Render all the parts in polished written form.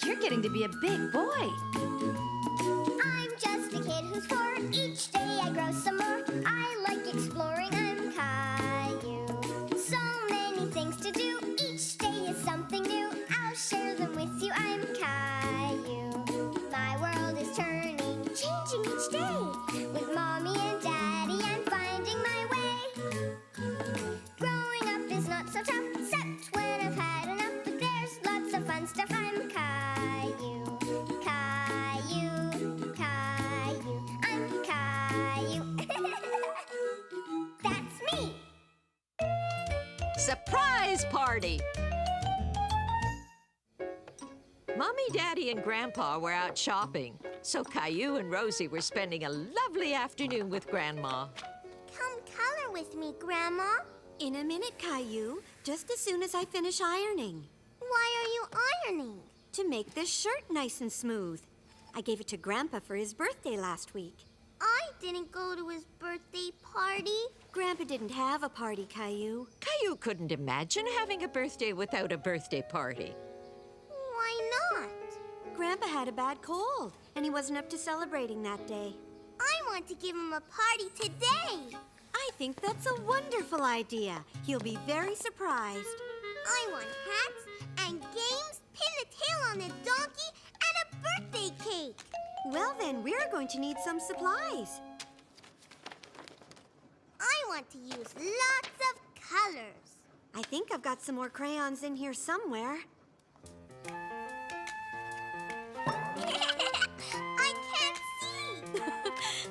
You're getting to be a big boy. I'm just a kid who's 4. Each day I grow some more. I like exploring. I'm Caillou. So many things to do. Each day is something new. I'll share them with you. I'm Caillou. My world is turning, changing each day. With Mommy and Daddy, I'm finding my way. Growing up is not so tough, except when I've had enough. But there's lots of fun stuff. I'm Caillou. Caillou, Caillou, I'm Caillou. That's me. Surprise party! Mommy, Daddy, and Grandpa were out shopping, so Caillou and Rosie were spending a lovely afternoon with Grandma. Come color with me, Grandma. In a minute, Caillou, just as soon as I finish ironing. Why are you ironing? To make this shirt nice and smooth. I gave it to Grandpa for his birthday last week. I didn't go to his birthday party. Grandpa didn't have a party, Caillou. Caillou couldn't imagine having a birthday without a birthday party. Why not? Grandpa had a bad cold, and he wasn't up to celebrating that day. I want to give him a party today. I think that's a wonderful idea. He'll be very surprised. I want hats and games, pin the tail on the donkey, and a birthday cake. Well, then, we're going to need some supplies. I want to use lots of colors. I think I've got some more crayons in here somewhere. I can't see.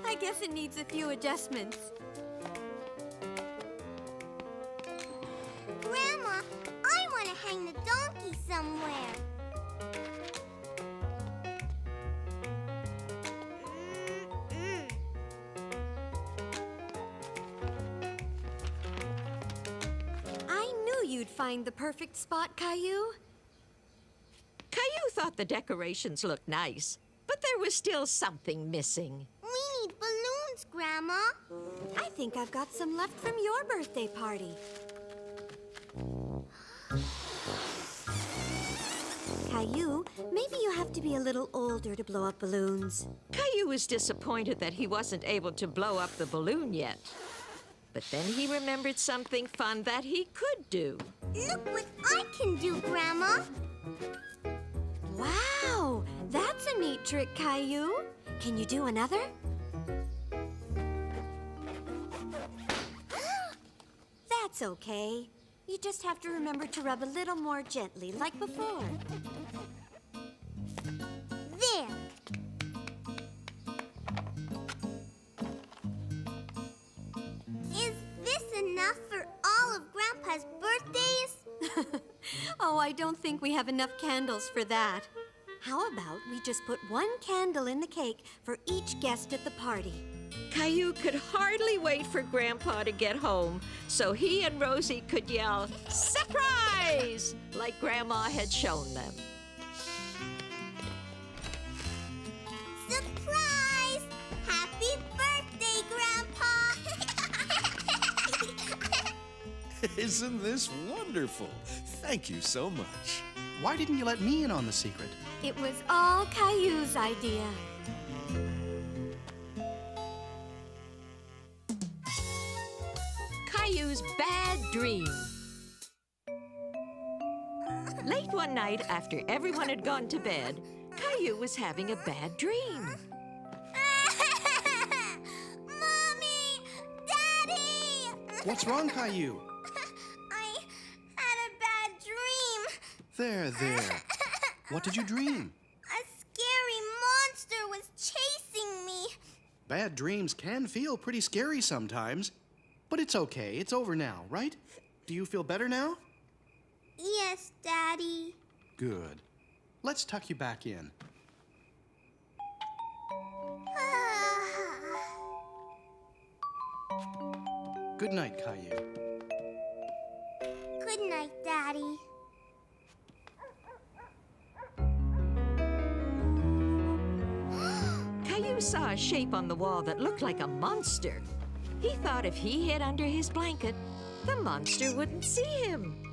I guess it needs a few adjustments. Grandma, I want to hang the donkey somewhere. I knew you'd find the perfect spot, Caillou. Caillou thought the decorations looked nice, but there was still something missing. We need balloons, Grandma. I think I've got some left from your birthday party. Caillou, maybe you have to be a little older to blow up balloons. Caillou was disappointed that he wasn't able to blow up the balloon yet. But then he remembered something fun that he could do. Look what I can do, Grandma. Wow, that's a neat trick, Caillou. Can you do another? That's okay. You just have to remember to rub a little more gently, like before. There. Is this enough for all of Grandpa's birthdays? Oh, I don't think we have enough candles for that. How about we just put one candle in the cake for each guest at the party? Caillou could hardly wait for Grandpa to get home so he and Rosie could yell, "Surprise!" like Grandma had shown them. Surprise! Happy birthday, Grandpa! Isn't this wonderful? Thank you so much. Why didn't you let me in on the secret? It was all Caillou's idea. Caillou's bad dream. Late one night, after everyone had gone to bed, Caillou was having a bad dream. Mommy! Daddy! What's wrong, Caillou? I had a bad dream. There. What did you dream? A scary monster was chasing me. Bad dreams can feel pretty scary sometimes. But it's okay. It's over now, right? Do you feel better now? Yes, Daddy. Good. Let's tuck you back in. Good night, Caillou. Good night, Daddy. Caillou saw a shape on the wall that looked like a monster. He thought if he hid under his blanket, the monster wouldn't see him.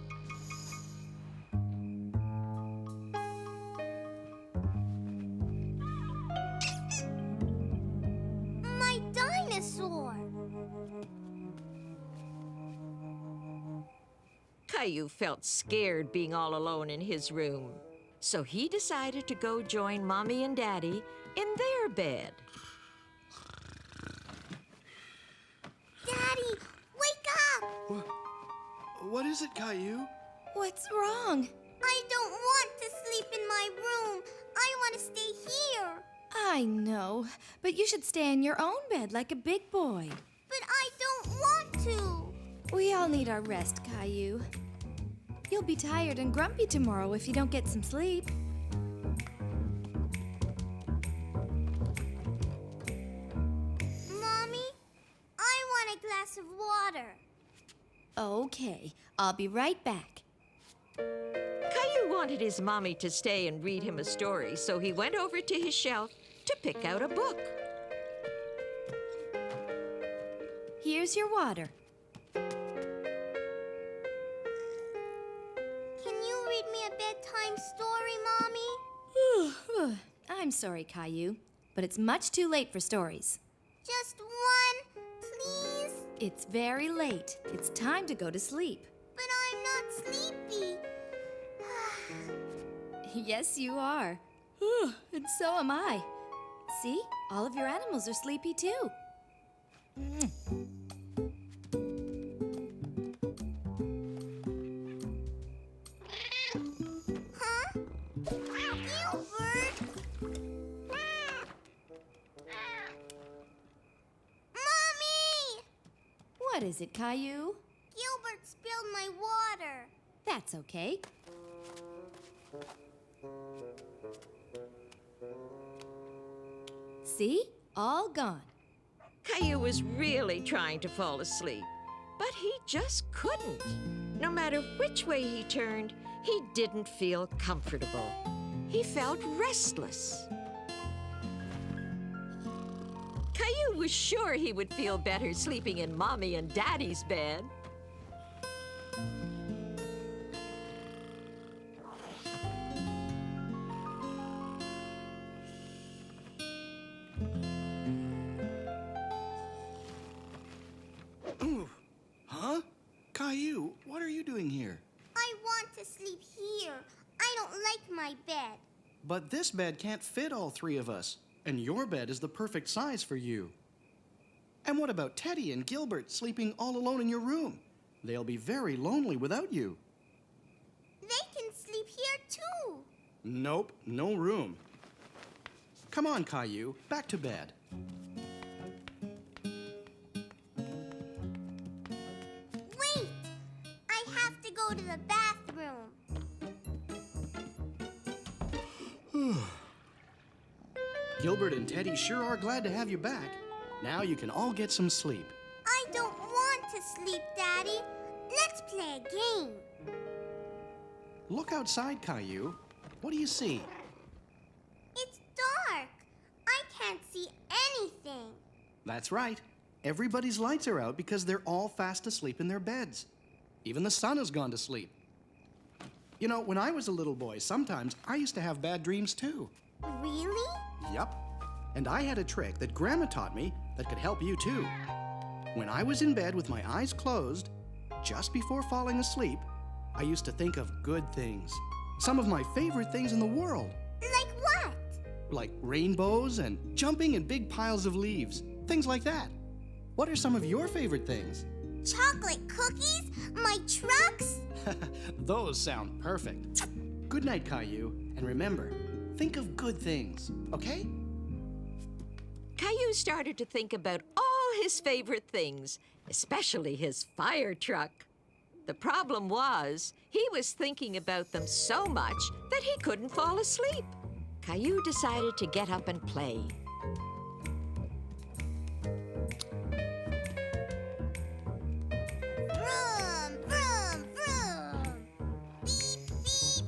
Caillou felt scared being all alone in his room. So he decided to go join Mommy and Daddy in their bed. Daddy, wake up! What is it, Caillou? What's wrong? I don't want to sleep in my room. I want to stay here. I know, but you should stay in your own bed like a big boy. But I don't want to. We all need our rest, Caillou. You'll be tired and grumpy tomorrow if you don't get some sleep. Mommy, I want a glass of water. Okay, I'll be right back. Caillou wanted his mommy to stay and read him a story, so he went over to his shelf to pick out a book. Here's your water. Can you read me a bedtime story, Mommy? I'm sorry, Caillou, but it's much too late for stories. Just one, please? It's very late. It's time to go to sleep. But I'm not sleepy. Yes, you are. And so am I. See? All of your animals are sleepy too. Huh? Gilbert? Mommy! What is it, Caillou? Gilbert spilled my water. That's okay. See? All gone. Caillou was really trying to fall asleep, but he just couldn't. No matter which way he turned, he didn't feel comfortable. He felt restless. Caillou was sure he would feel better sleeping in Mommy and Daddy's bed. Huh? Caillou, what are you doing here? I want to sleep here. I don't like my bed. But this bed can't fit all three of us, and your bed is the perfect size for you. And what about Teddy and Gilbert sleeping all alone in your room? They'll be very lonely without you. They can sleep here too. Nope, no room. Come on, Caillou, back to bed. Wait! I have to go to the bathroom. Gilbert and Teddy sure are glad to have you back. Now you can all get some sleep. I don't want to sleep, Daddy. Let's play a game. Look outside, Caillou. What do you see? It's dark. I can't see anything. That's right. Everybody's lights are out because they're all fast asleep in their beds. Even the sun has gone to sleep. You know, when I was a little boy, sometimes I used to have bad dreams too. Really? Yup. And I had a trick that Grandma taught me that could help you too. When I was in bed with my eyes closed, just before falling asleep, I used to think of good things. Some of my favorite things in the world. Like what? Like rainbows and jumping in big piles of leaves. Things like that. What are some of your favorite things? Chocolate cookies? My trucks? Those sound perfect. Good night, Caillou. And remember, think of good things, okay? Caillou started to think about all his favorite things, especially his fire truck. The problem was, he was thinking about them so much that he couldn't fall asleep. Caillou decided to get up and play. Vroom, vroom, vroom. Beep, beep.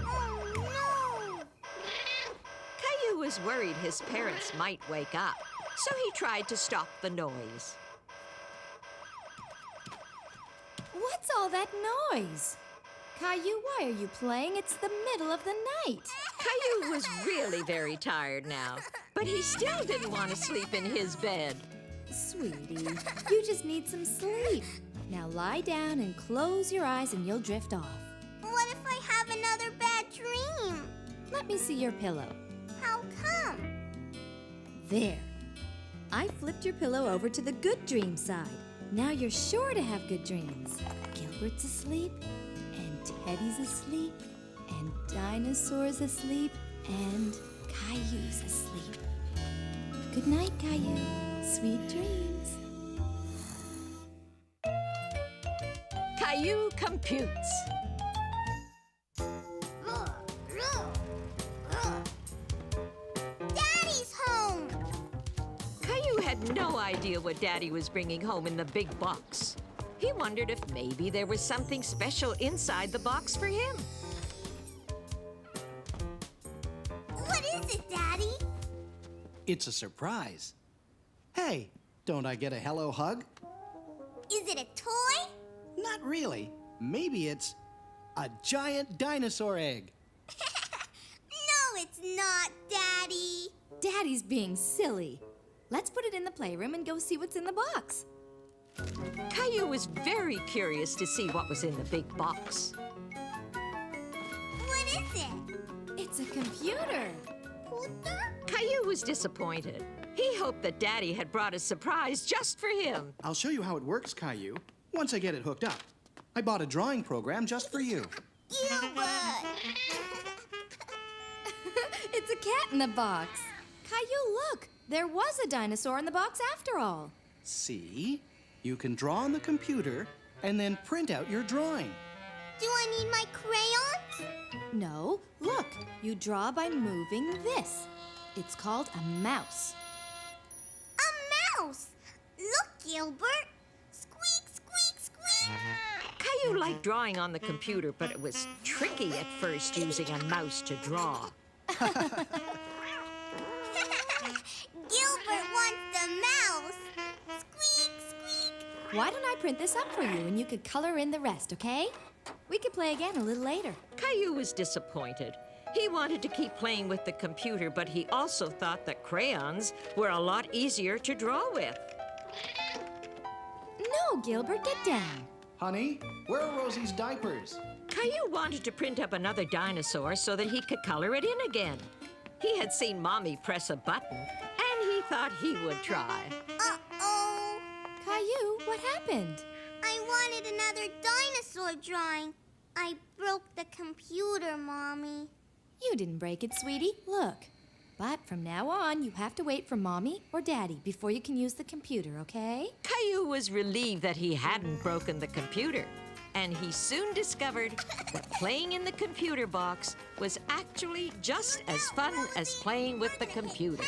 Oh, no. Caillou was worried his parents might wake up, so he tried to stop the noise. What's all that noise? Caillou, why are you playing? It's the middle of the night. Caillou was really very tired now, but he still didn't want to sleep in his bed. Sweetie, you just need some sleep. Now lie down and close your eyes and you'll drift off. What if I have another bad dream? Let me see your pillow. How come? There. I flipped your pillow over to the good dream side. Now you're sure to have good dreams. Gilbert's asleep, and Teddy's asleep, and Dinosaur's asleep, and Caillou's asleep. Good night, Caillou. Sweet dreams. Caillou computes. Daddy's home! Caillou had no idea what Daddy was bringing home in the big box. He wondered if maybe there was something special inside the box for him. What is it, Daddy? It's a surprise. Hey, don't I get a hello hug? Is it a toy? Not really. Maybe it's a giant dinosaur egg. No, it's not, Daddy. Daddy's being silly. Let's put it in the playroom and go see what's in the box. Caillou was very curious to see what was in the big box. What is it? It's a computer. Computer? Caillou was disappointed. He hoped that Daddy had brought a surprise just for him. I'll show you how it works, Caillou, once I get it hooked up. I bought a drawing program just for you. Gilbert! It's a cat in the box. Caillou, look. There was a dinosaur in the box after all. See? You can draw on the computer and then print out your drawing. Do I need my crayons? No, look. You draw by moving this. It's called a mouse. A mouse! Look, Gilbert! Squeak, squeak, squeak! Caillou liked drawing on the computer, but it was tricky at first using a mouse to draw. Gilbert wants the mouse! Squeak, squeak! Why don't I print this up for you and you could color in the rest, okay? We could play again a little later. Caillou was disappointed. He wanted to keep playing with the computer, but he also thought that crayons were a lot easier to draw with. No, Gilbert, get down. Honey, where are Rosie's diapers? Caillou wanted to print up another dinosaur so that he could color it in again. He had seen Mommy press a button, and he thought he would try. Uh-oh! Caillou, what happened? I wanted another dinosaur drawing. I broke the computer, Mommy. You didn't break it, sweetie. Look. But from now on, you have to wait for Mommy or Daddy before you can use the computer, okay? Caillou was relieved that he hadn't broken the computer, and he soon discovered that playing in the computer box was actually just as fun as playing with the computer.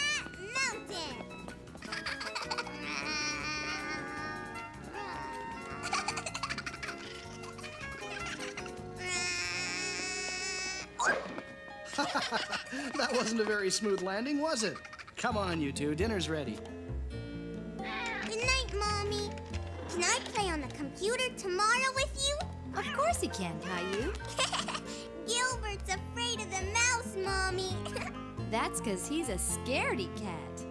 Mountain! That wasn't a very smooth landing, was it? Come on, you two. Dinner's ready. Good night, Mommy. Can I play on the computer tomorrow with you? Of course he can, Caillou. Gilbert's afraid of the mouse, Mommy. That's because he's a scaredy cat.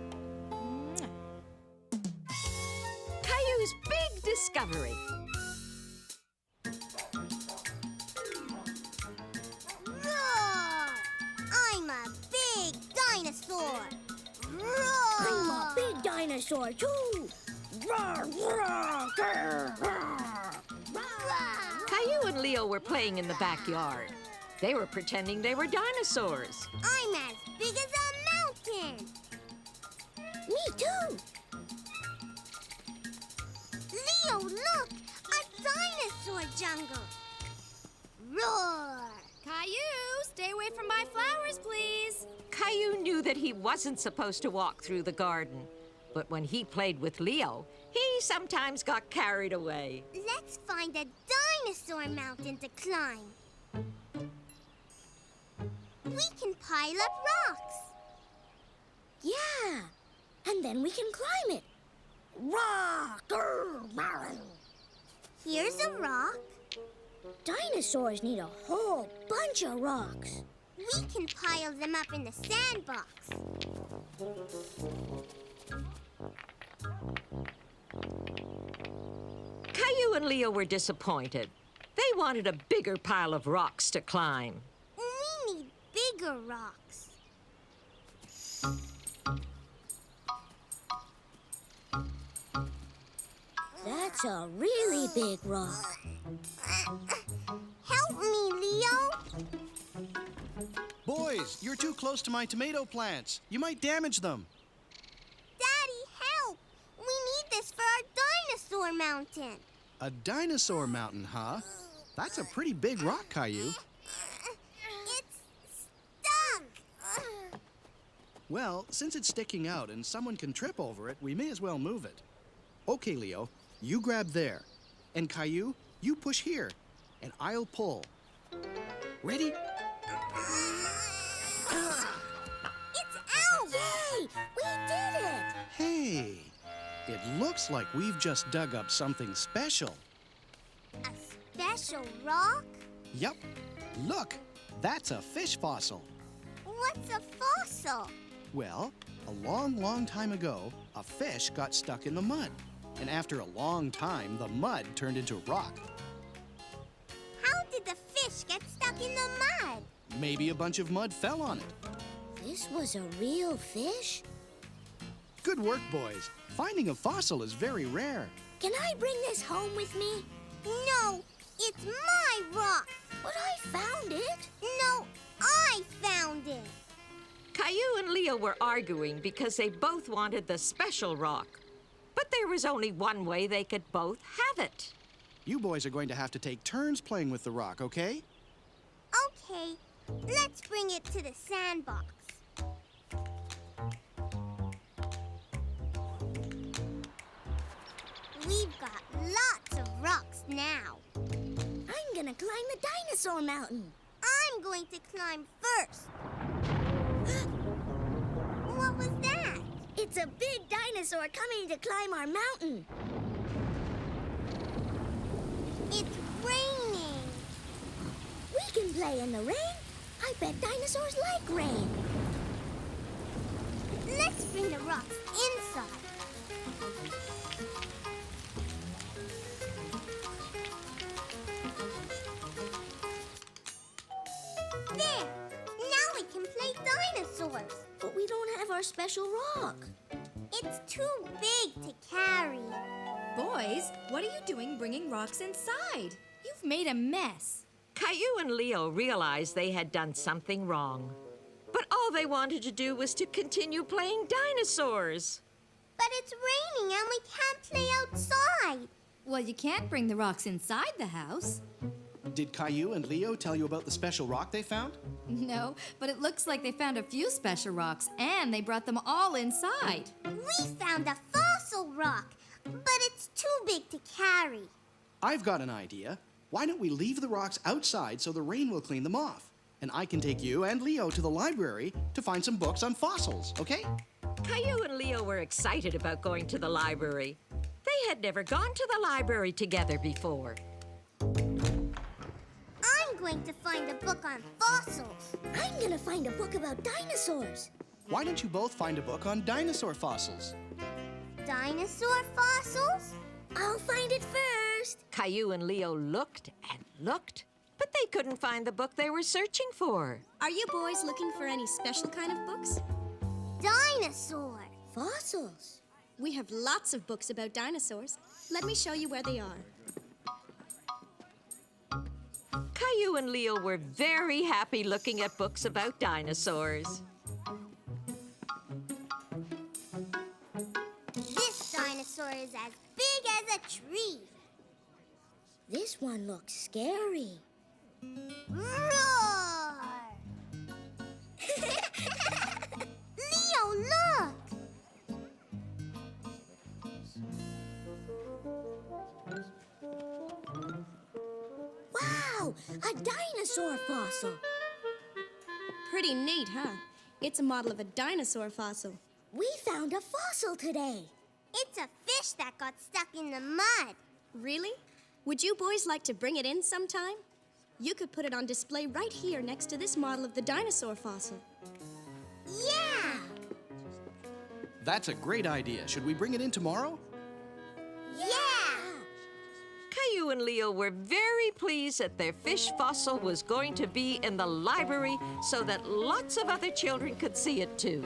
Caillou's big discovery. Roar! I'm a big dinosaur. Roar! I'm a big dinosaur too. Roar, roar, grr, roar. Caillou and Leo were playing in the backyard. They were pretending they were dinosaurs. I'm as big as a mountain. Me too. Leo, look! A dinosaur jungle. Roar! Caillou, stay away from my flowers, please. Caillou knew that he wasn't supposed to walk through the garden. But when he played with Leo, he sometimes got carried away. Let's find a dinosaur mountain to climb. We can pile up rocks. Yeah, and then we can climb it. Rock, grr, roar. Here's a rock. Dinosaurs need a whole bunch of rocks. We can pile them up in the sandbox. Caillou and Leo were disappointed. They wanted a bigger pile of rocks to climb. We need bigger rocks. That's a really big rock. Help me, Leo. Boys, you're too close to my tomato plants. You might damage them. Daddy, help! We need this for our dinosaur mountain. A dinosaur mountain, huh? That's a pretty big rock, Caillou. It's stuck. Well, since it's sticking out and someone can trip over it, we may as well move it. Okay, Leo, you grab there. And Caillou, you push here. And I'll pull. Ready? It's out! Yay! We did it! Hey, it looks like we've just dug up something special. A special rock? Yup. Look, that's a fish fossil. What's a fossil? Well, a long, long time ago, a fish got stuck in the mud. And after a long time, the mud turned into rock. How did the fish get stuck in the mud? Maybe a bunch of mud fell on it. This was a real fish? Good work, boys. Finding a fossil is very rare. Can I bring this home with me? No, it's my rock. But I found it. No, I found it. Caillou and Leo were arguing because they both wanted the special rock. But there was only one way they could both have it. You boys are going to have to take turns playing with the rock, okay? Okay, let's bring it to the sandbox. We've got lots of rocks now. I'm gonna climb the dinosaur mountain. I'm going to climb first. What was that? It's a big dinosaur coming to climb our mountain. It's raining. We can play in the rain. I bet dinosaurs like rain. Let's bring the rocks inside. There! Now we can play dinosaurs. But we don't have our special rock. It's too big to carry. Boys, what are you doing bringing rocks inside? You've made a mess. Caillou and Leo realized they had done something wrong. But all they wanted to do was to continue playing dinosaurs. But it's raining and we can't play outside. Well, you can't bring the rocks inside the house. Did Caillou and Leo tell you about the special rock they found? No, but it looks like they found a few special rocks, and they brought them all inside. We found a fossil rock, but it's too big to carry. I've got an idea. Why don't we leave the rocks outside so the rain will clean them off? And I can take you and Leo to the library to find some books on fossils, okay? Caillou and Leo were excited about going to the library. They had never gone to the library together before. I'm going to find a book on fossils. I'm gonna find a book about dinosaurs. Why don't you both find a book on dinosaur fossils? Dinosaur fossils? I'll find it first. Caillou and Leo looked and looked, but they couldn't find the book they were searching for. Are you boys looking for any special kind of books? Dinosaur. Fossils. We have lots of books about dinosaurs. Let me show you where they are. Caillou and Leo were very happy looking at books about dinosaurs. This dinosaur is as big as a tree. This one looks scary. Roar! Leo, look! Wow, a dinosaur fossil. Pretty neat, huh? It's a model of a dinosaur fossil. We found a fossil today. It's a fish that got stuck in the mud. Really? Would you boys like to bring it in sometime? You could put it on display right here next to this model of the dinosaur fossil. Yeah! That's a great idea. Should we bring it in tomorrow? Yeah! Caillou and Leo were very pleased that their fish fossil was going to be in the library so that lots of other children could see it too.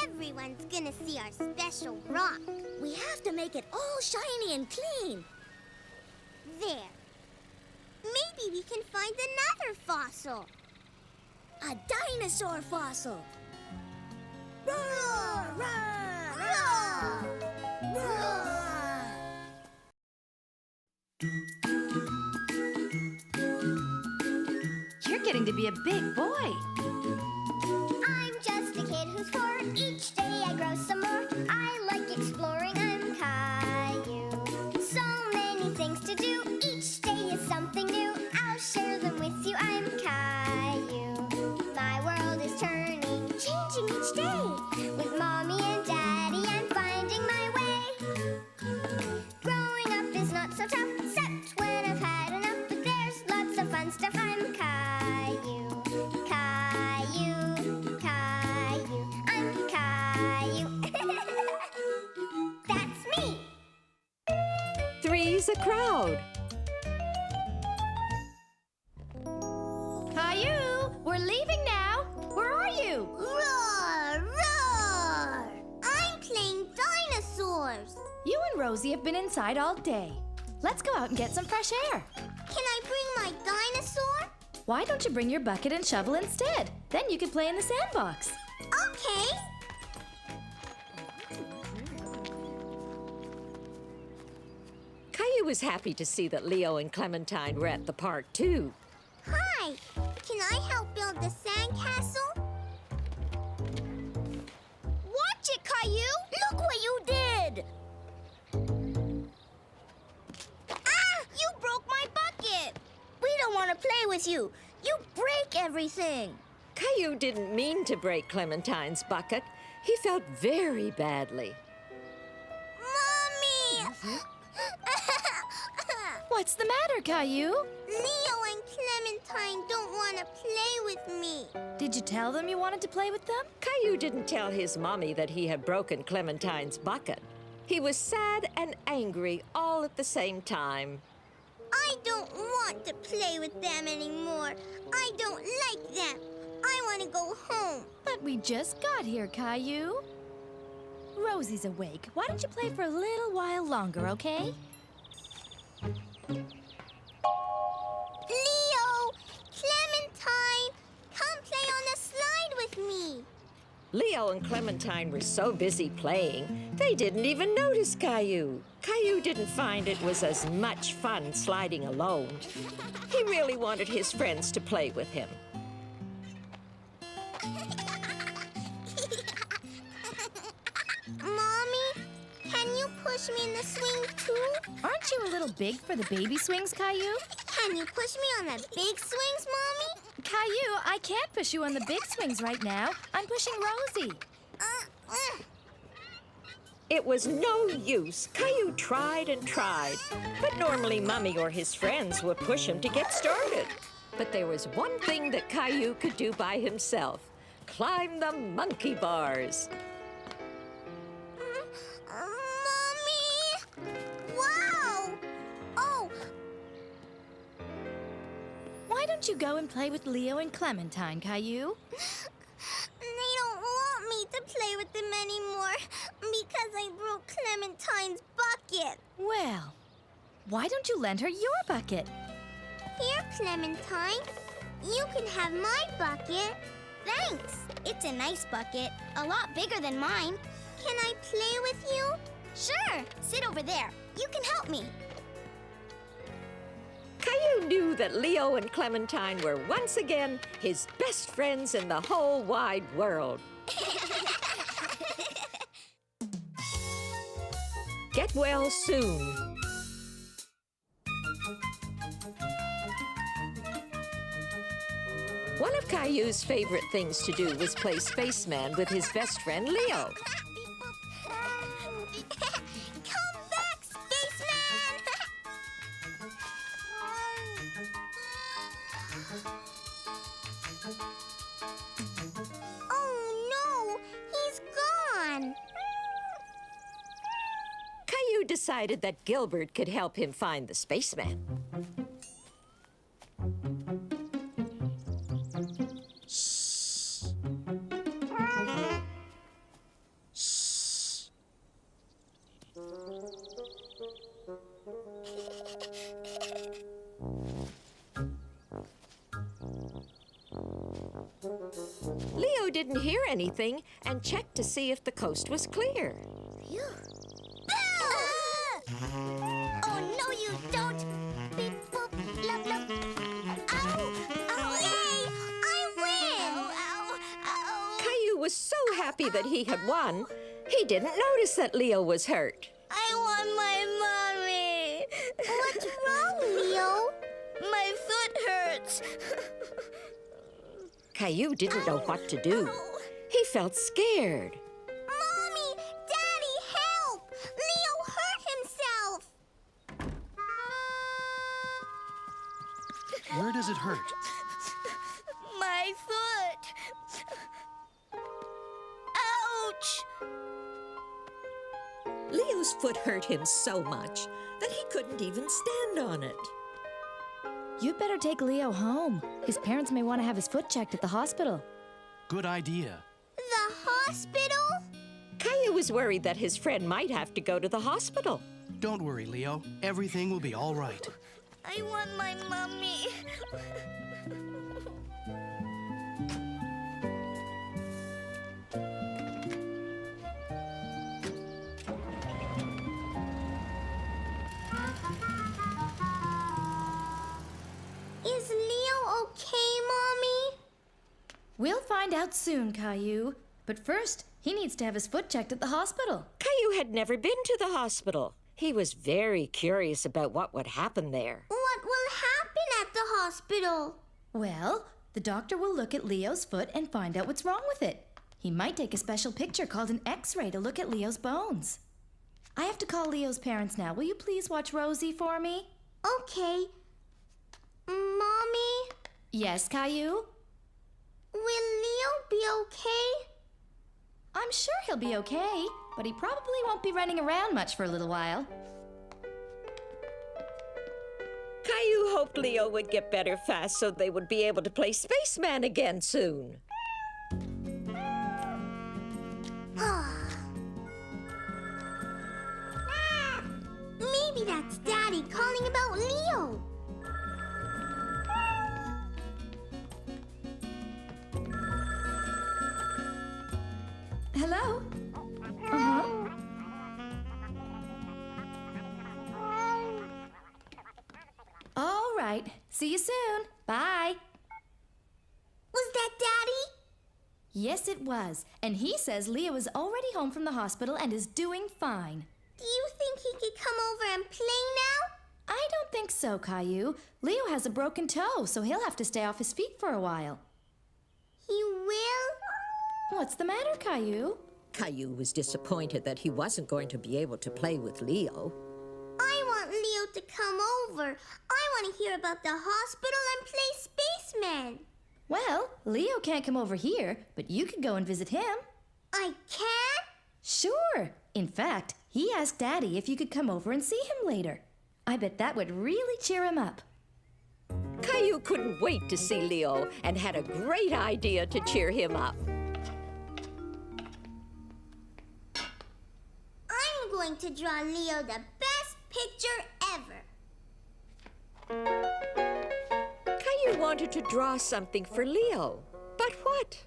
Everyone's gonna see our special rock. We have to make it all shiny and clean. There. Maybe we can find another fossil. A dinosaur fossil. Roar, roar, Roar! roar. You're getting to be a big boy. I'm just a kid who's 4. Each day I grow some more. I like exploring. I'm Caillou. So many things to do. Each day is something new. I'll share them with you. I'm Caillou. My world is turning, changing each day. With mommy and daddy, I'm finding my way. Growing up is not so tough, except when I've had enough. But there's lots of fun stuff. I'm Caillou. Caillou, Caillou, I'm Caillou. That's me. Three's a crowd. Caillou, we're leaving now. Where are you? Roar, roar! I'm playing dinosaurs. You and Rosie have been inside all day. Let's go out and get some fresh air. Can I bring my dinosaur? Why don't you bring your bucket and shovel instead? Then you could play in the sandbox. Okay. Caillou was happy to see that Leo and Clementine were at the park too. Hi. Can I help build the sandcastle? Watch it, Caillou! Look what you did! Ah! You broke my bucket! We don't want to play with you. You break everything. Caillou didn't mean to break Clementine's bucket. He felt very badly. Mommy! What's the matter, Caillou? Leo and Clementine don't want to play with me. Did you tell them you wanted to play with them? Caillou didn't tell his mommy that he had broken Clementine's bucket. He was sad and angry all at the same time. I don't want to play with them anymore. I don't like them. I want to go home. But we just got here, Caillou. Rosie's awake. Why don't you play for a little while longer, okay? Leo! Clementine! Come play on the slide with me. Leo and Clementine were so busy playing, they didn't even notice Caillou. Caillou didn't find it was as much fun sliding alone. He really wanted his friends to play with him. Mommy, can you push me in the swing too? Aren't you a little big for the baby swings, Caillou? Can you push me on the big swings, Mommy? Caillou, I can't push you on the big swings right now. I'm pushing Rosie. It was no use. Caillou tried and tried, but normally Mummy or his friends would push him to get started. But there was one thing that Caillou could do by himself: climb the monkey bars. Mommy! Wow! Oh, Why don't you go and play with Leo and Clementine, Caillou? they don't want me to play with them anymore because I broke Clementine's bucket. Well, why don't you lend her your bucket? Here, Clementine. You can have my bucket. Thanks. It's a nice bucket, a lot bigger than mine. Can I play with you? Sure. Sit over there. You can help me. Caillou knew that Leo and Clementine were once again his best friends in the whole wide world. Get well soon. One of Caillou's favorite things to do was play spaceman with his best friend Leo. Come back, spaceman! Oh no, he's gone. Caillou decided that Gilbert could help him find the spaceman. Leo didn't hear anything and checked to see if the coast was clear. Phew. Oh, no, you don't. Beep, boop, blub, blub. Ow! Ow! Yay! I win! Ow! Ow! Caillou was so happy that he had won, he didn't notice that Leo was hurt. I want my mommy. What's wrong, Leo? My foot hurts. Caillou didn't know what to do. He felt scared. Mommy! Daddy, help! Leo hurt himself! Where does it hurt? My foot! Ouch! Leo's foot hurt him so much that he couldn't even stand on it. You'd better take Leo home. His parents may want to have his foot checked at the hospital. Good idea. The hospital? Caillou was worried that his friend might have to go to the hospital. Don't worry, Leo. Everything will be all right. I want my mommy. Is Leo okay, Mommy? We'll find out soon, Caillou. But first, he needs to have his foot checked at the hospital. Caillou had never been to the hospital. He was very curious about what would happen there. What will happen at the hospital? Well, the doctor will look at Leo's foot and find out what's wrong with it. He might take a special picture called an X-ray to look at Leo's bones. I have to call Leo's parents now. Will you please watch Rosie for me? Okay. Mommy, Yes, Caillou? will Leo be okay? I'm sure he'll be okay, but he probably won't be running around much for a little while. Caillou hoped Leo would get better fast so they would be able to play spaceman again soon. Maybe that's Daddy calling about Leo. Hello? Uh-huh. All right. See you soon. Bye. Was that Daddy? Yes, it was. And he says Leo is already home from the hospital and is doing fine. Do you think he could come over and play now? I don't think so, Caillou. Leo has a broken toe, so he'll have to stay off his feet for a while. He will? What's the matter, Caillou? Caillou was disappointed that he wasn't going to be able to play with Leo. I want Leo to come over. I want to hear about the hospital and play spaceman. Well, Leo can't come over here, but you can go and visit him. I can? Sure. In fact, he asked Daddy if you could come over and see him later. I bet that would really cheer him up. Caillou couldn't wait to see Leo and had a great idea to cheer him up. I'm going to draw Leo the best picture ever. Caillou wanted to draw something for Leo, but what?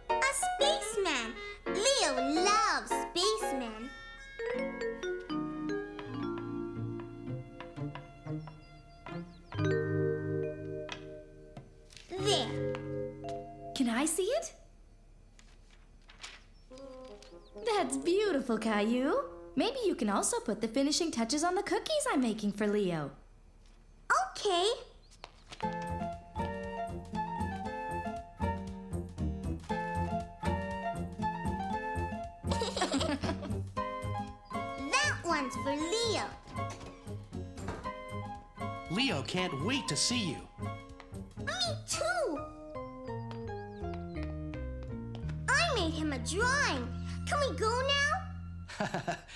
A spaceman. Leo loves spacemen. There. Can I see it? That's beautiful, Caillou. Maybe you can also put the finishing touches on the cookies I'm making for Leo. Okay. That one's for Leo. Leo can't wait to see you. Me too. I made him a drawing. Can we go now?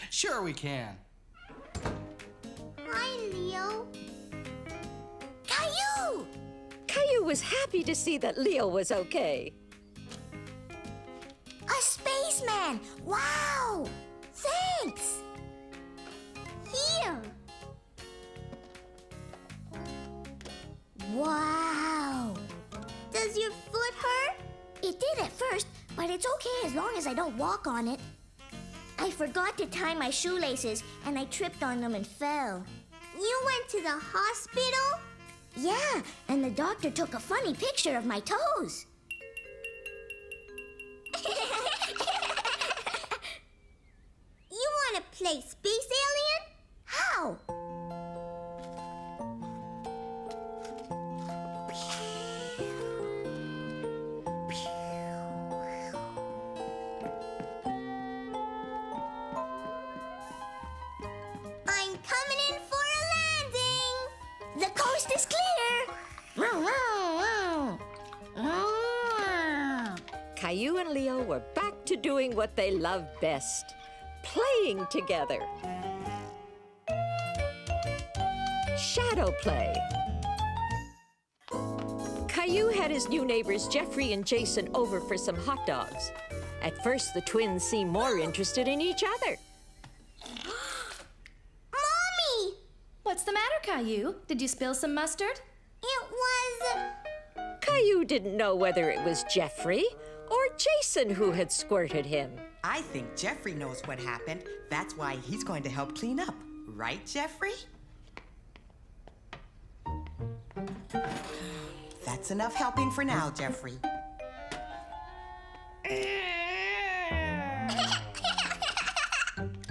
Sure we can. Hi, Leo. Caillou! Caillou was happy to see that Leo was okay. A spaceman! Wow! Thanks! Here! Wow! Does your foot hurt? It did at first, but it's okay as long as I don't walk on it. I forgot to tie my shoelaces, and I tripped on them and fell. You went to the hospital? Yeah, and the doctor took a funny picture of my toes. You want to play Space Alien? How? I'm coming in for a landing. The coast is clear. Caillou and Leo were back to doing what they loved best, playing together. Shadow play. Caillou had his new neighbors Jeffrey and Jason over for some hot dogs. At first, the twins seemed more interested in each other. Mommy! What's the matter, Caillou? Did you spill some mustard? It was... Caillou didn't know whether it was Jeffrey or Jason who had squirted him. I think Jeffrey knows what happened. That's why he's going to help clean up. Right, Jeffrey? That's enough helping for now, Jeffrey. Can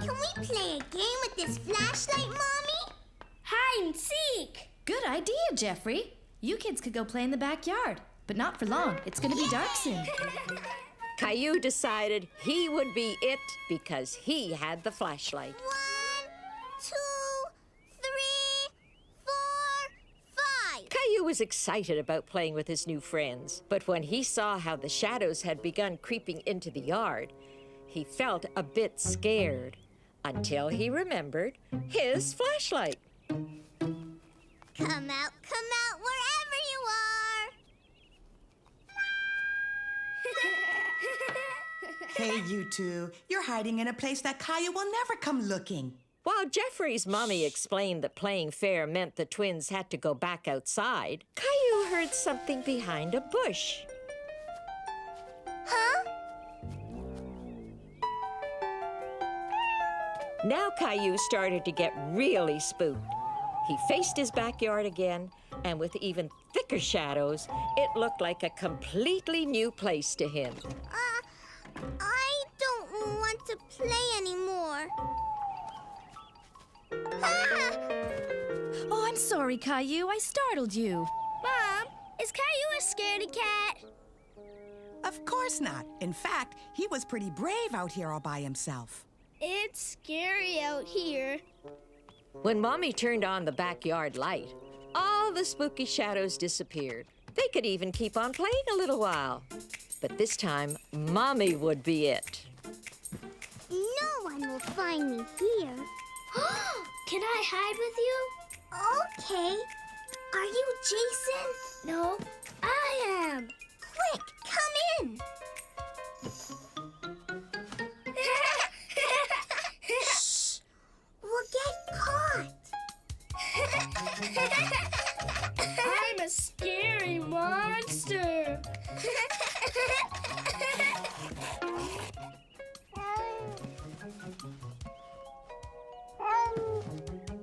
we play a game with this flashlight, Mommy? Hide and seek! Good idea, Jeffrey. You kids could go play in the backyard, but not for long. It's gonna be dark soon. Caillou decided he would be it because he had the flashlight. 1, 2, 3, 4, 5. Caillou was excited about playing with his new friends, but when he saw how the shadows had begun creeping into the yard, he felt a bit scared until he remembered his flashlight. Come out wherever you are. Hey, you two. You're hiding in a place that Caillou will never come looking. While Jeffrey's mommy explained that playing fair meant the twins had to go back outside, Caillou heard something behind a bush. Huh? Now Caillou started to get really spooked. He faced his backyard again, and with even thicker shadows, it looked like a completely new place to him. I don't want to play anymore. Oh, I'm sorry, Caillou. I startled you. Mom, is Caillou a scaredy cat? Of course not. In fact, he was pretty brave out here all by himself. It's scary out here. When Mommy turned on the backyard light, all the spooky shadows disappeared. They could even keep on playing a little while. But this time, Mommy would be it. No one will find me here. Can I hide with you? Okay. Are you Jason? No, I am. Quick, come in. Shh! We'll get caught. I'm a scary monster.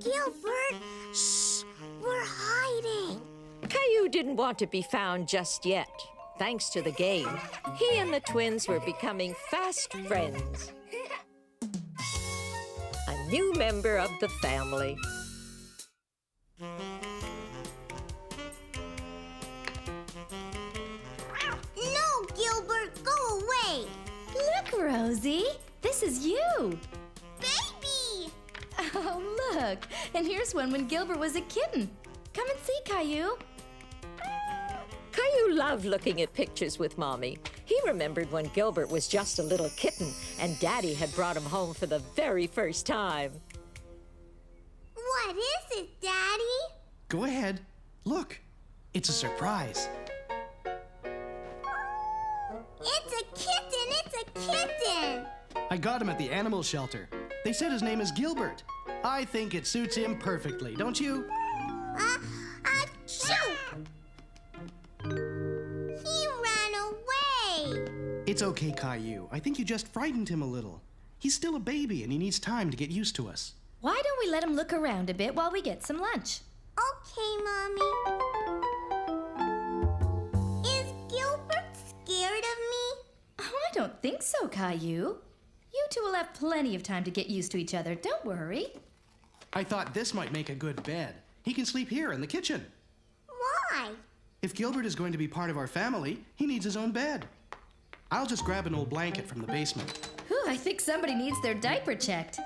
Gilbert, shh! We're hiding. Caillou didn't want to be found just yet. Thanks to the game, he and the twins were becoming fast friends. A new member of the family. No, Gilbert, go away. Look, Rosie. This is you. Baby! Oh, look. And here's one when Gilbert was a kitten. Come and see, Caillou. Caillou loved looking at pictures with Mommy. He remembered when Gilbert was just a little kitten and Daddy had brought him home for the very first time. What is it, Daddy? Go ahead. Look, it's a surprise. It's a kitten! It's a kitten! I got him at the animal shelter. They said his name is Gilbert. I think it suits him perfectly, don't you? Achoo! He ran away! It's okay, Caillou. I think you just frightened him a little. He's still a baby and he needs time to get used to us. Why don't we let him look around a bit while we get some lunch? Okay, Mommy. Is Gilbert scared of me? Oh, I don't think so, Caillou. You two will have plenty of time to get used to each other. Don't worry. I thought this might make a good bed. He can sleep here in the kitchen. Why? If Gilbert is going to be part of our family, he needs his own bed. I'll just grab an old blanket from the basement. Whew, I think somebody needs their diaper checked.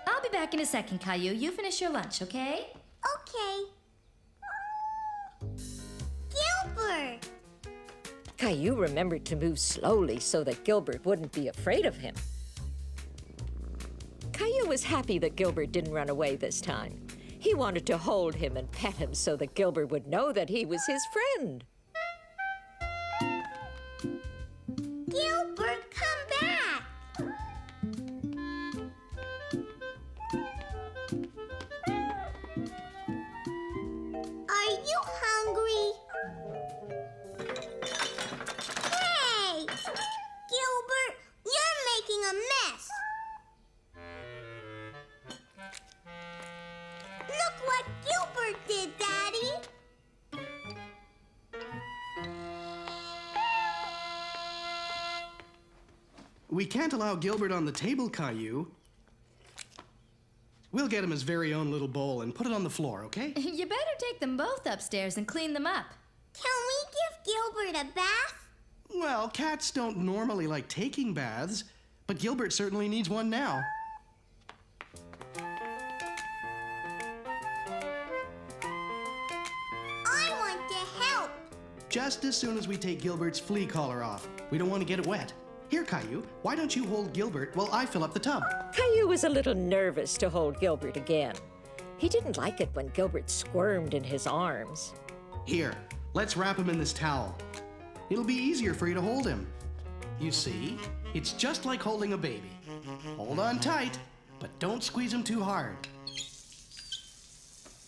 I'll be back in a second, Caillou. You finish your lunch, okay? Okay. Gilbert! Caillou remembered to move slowly so that Gilbert wouldn't be afraid of him. Caillou was happy that Gilbert didn't run away this time. He wanted to hold him and pet him so that Gilbert would know that he was his friend. Gilbert, come back! Are you hungry? Hey! Gilbert, you're making a mess! Look what Gilbert did, Daddy! We can't allow Gilbert on the table, Caillou. We'll get him his very own little bowl and put it on the floor, okay? You better take them both upstairs and clean them up. Can we give Gilbert a bath? Well, cats don't normally like taking baths, but Gilbert certainly needs one now. I want to help. Just as soon as we take Gilbert's flea collar off. We don't want to get it wet. Here, Caillou, why don't you hold Gilbert while I fill up the tub? Caillou was a little nervous to hold Gilbert again. He didn't like it when Gilbert squirmed in his arms. Here, let's wrap him in this towel. It'll be easier for you to hold him. You see, it's just like holding a baby. Hold on tight, but don't squeeze him too hard.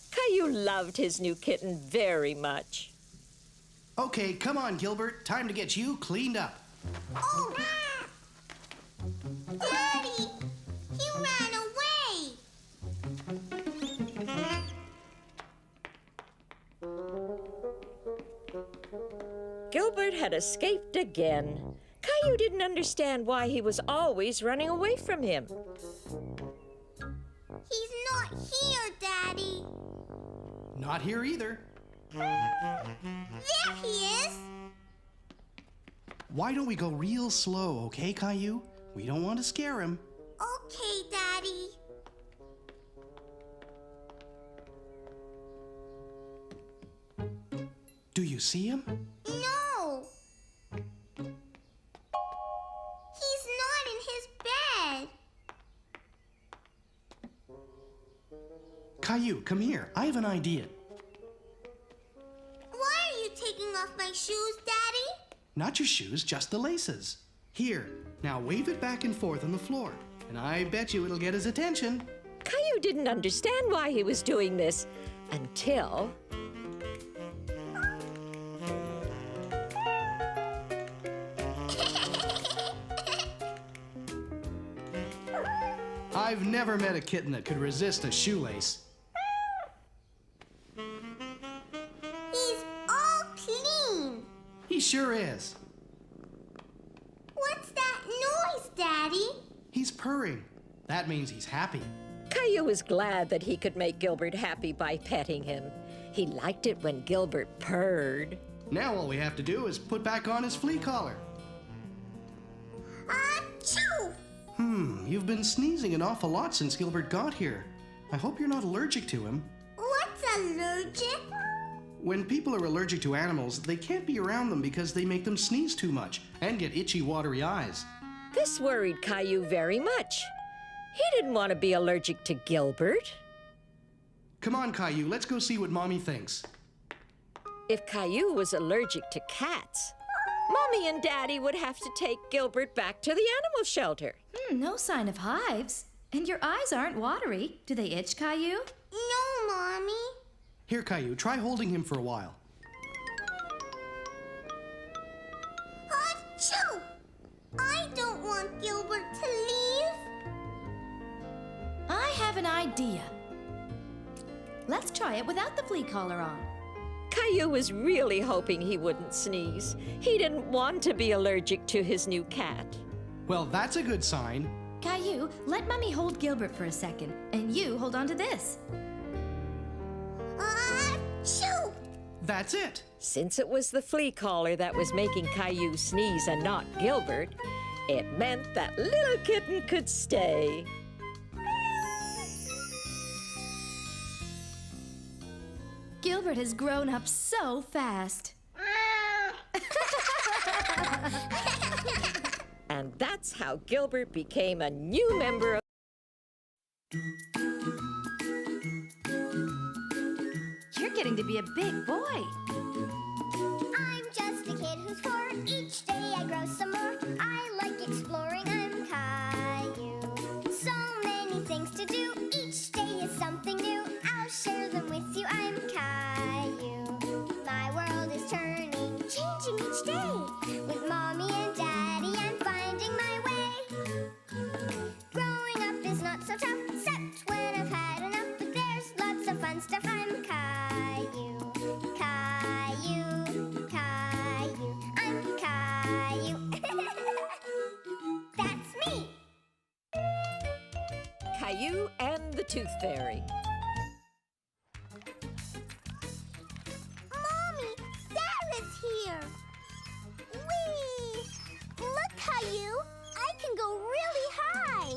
Caillou loved his new kitten very much. Okay, come on, Gilbert. Time to get you cleaned up. Oh! Daddy! He ran away! Gilbert had escaped again. Caillou didn't understand why he was always running away from him. He's not here, Daddy. Not here either. There he is. Why don't we go real slow, okay, Caillou? We don't want to scare him. Okay, Daddy. Do you see him? No. He's not in his bed. Caillou, come here. I have an idea. Why are you taking off my shoes, Daddy? Not your shoes, just the laces. Here, now wave it back and forth on the floor, and I bet you it'll get his attention. Caillou didn't understand why he was doing this until... I've never met a kitten that could resist a shoelace. He's all clean. He sure is. What's that noise, Daddy? He's purring. That means he's happy. Caillou was glad that he could make Gilbert happy by petting him. He liked it when Gilbert purred. Now all we have to do is put back on his flea collar. Achoo! You've been sneezing an awful lot since Gilbert got here. I hope you're not allergic to him. What's allergic? When people are allergic to animals, they can't be around them because they make them sneeze too much and get itchy, watery eyes. This worried Caillou very much. He didn't want to be allergic to Gilbert. Come on, Caillou, let's go see what Mommy thinks. If Caillou was allergic to cats, Mommy and Daddy would have to take Gilbert back to the animal shelter. No sign of hives. And your eyes aren't watery. Do they itch, Caillou? No, Mommy. Here, Caillou, try holding him for a while. Achoo! I don't want Gilbert to leave. I have an idea. Let's try it without the flea collar on. Caillou was really hoping he wouldn't sneeze. He didn't want to be allergic to his new cat. Well, that's a good sign. Caillou, let Mummy hold Gilbert for a second, and you hold on to this. Achoo! That's it. Since it was the flea collar that was making Caillou sneeze and not Gilbert, it meant that little kitten could stay. Gilbert has grown up so fast. And that's how Gilbert became a new member of... You're getting to be a big boy. I'm just a kid who's 4. Each day I grow some more. I like exploring. I'm Caillou. So many things to do. Each day is something new. I'll share them with you. I'm Caillou. My world is turning, changing each day. With Mommy and Daddy, I'm finding my way. Growing up is not so tough, except when I've had enough. But there's lots of fun stuff. I'm Caillou. Caillou, Caillou, I'm Caillou. That's me. Caillou and the Tooth Fairy. Mommy, Sarah's here. Whee! Look, Caillou, I can go really high.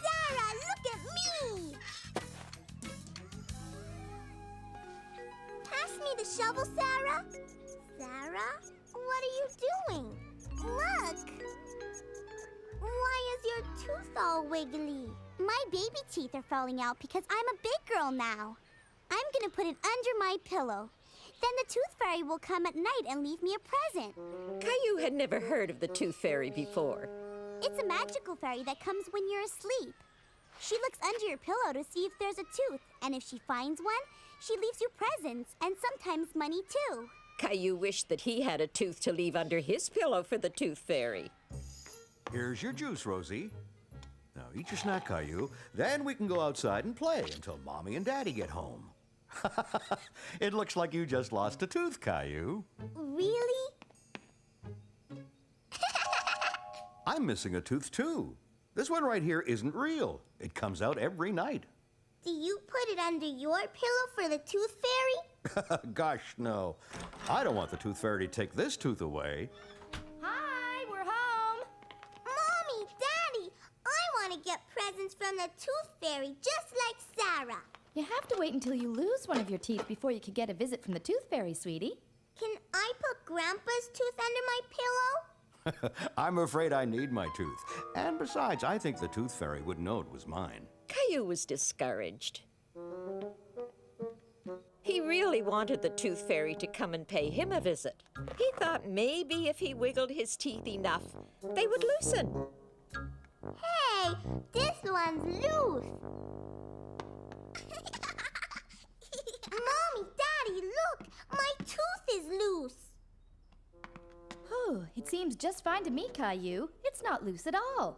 Sarah, look at me. Pass me the shovel, Sarah. Sarah, what are you doing? Look. Why is your tooth all wiggly? My baby teeth are falling out because I'm a big girl now. I'm gonna put it under my pillow. Then the Tooth Fairy will come at night and leave me a present. Caillou had never heard of the Tooth Fairy before. It's a magical fairy that comes when you're asleep. She looks under your pillow to see if there's a tooth, and if she finds one, she leaves you presents and sometimes money too. Caillou wished that he had a tooth to leave under his pillow for the Tooth Fairy. Here's your juice, Rosie. Now eat your snack, Caillou. Then we can go outside and play until Mommy and Daddy get home. It looks like you just lost a tooth, Caillou. Really? I'm missing a tooth, too. This one right here isn't real. It comes out every night. Do you put it under your pillow for the Tooth Fairy? Gosh, no. I don't want the Tooth Fairy to take this tooth away. Hi, we're home. Mommy, Daddy, I want to get presents from the Tooth Fairy just like Sarah. You have to wait until you lose one of your teeth before you can get a visit from the Tooth Fairy, sweetie. Can I put Grandpa's tooth under my pillow? I'm afraid I need my tooth. And besides, I think the Tooth Fairy would know it was mine. Caillou was discouraged. He really wanted the Tooth Fairy to come and pay him a visit. He thought maybe if he wiggled his teeth enough, they would loosen. Hey, this one's loose. Mommy, Daddy, look! My tooth is loose. Oh, it seems just fine to me, Caillou. It's not loose at all.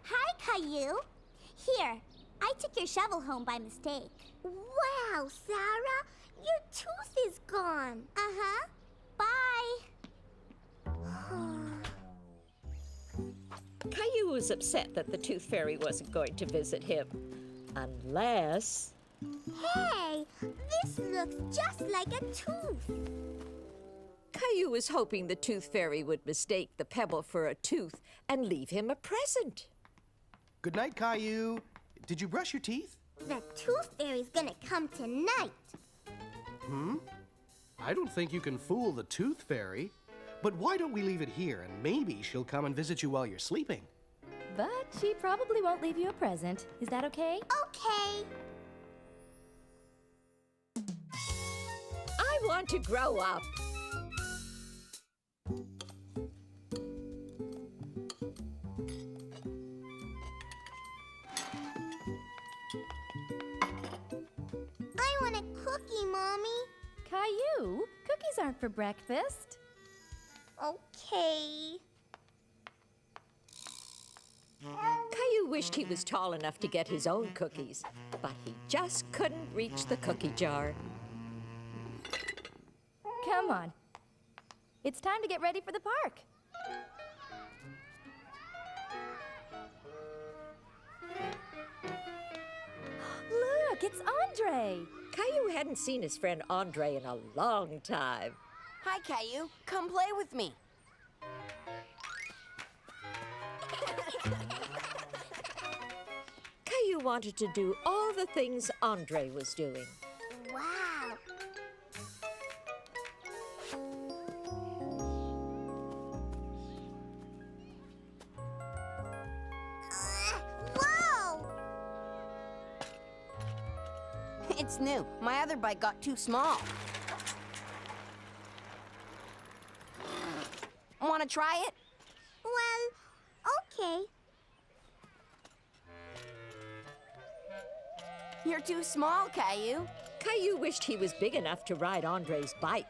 Hi, Caillou. Here, I took your shovel home by mistake. Wow, Sarah, your tooth is gone. Uh-huh. Bye. Caillou was upset that the Tooth Fairy wasn't going to visit him. Unless... Hey, this looks just like a tooth. Caillou was hoping the Tooth Fairy would mistake the pebble for a tooth and leave him a present. Good night, Caillou. Did you brush your teeth? The tooth fairy's gonna come tonight. I don't think you can fool the tooth fairy. But why don't we leave it here and maybe she'll come and visit you while you're sleeping? But she probably won't leave you a present. Is that okay? Okay. I want to grow up. I want a cookie, Mommy. Caillou, cookies aren't for breakfast. Okay. Caillou wished he was tall enough to get his own cookies, but he just couldn't reach the cookie jar. Come on. It's time to get ready for the park. Look, it's Andre. Caillou hadn't seen his friend Andre in a long time. Hi, Caillou. Come play with me. Caillou wanted to do all the things Andre was doing. Wow. Whoa! It's new. My other bike got too small. Want to try it? Well, okay. You're too small, Caillou. Caillou wished he was big enough to ride Andre's bike.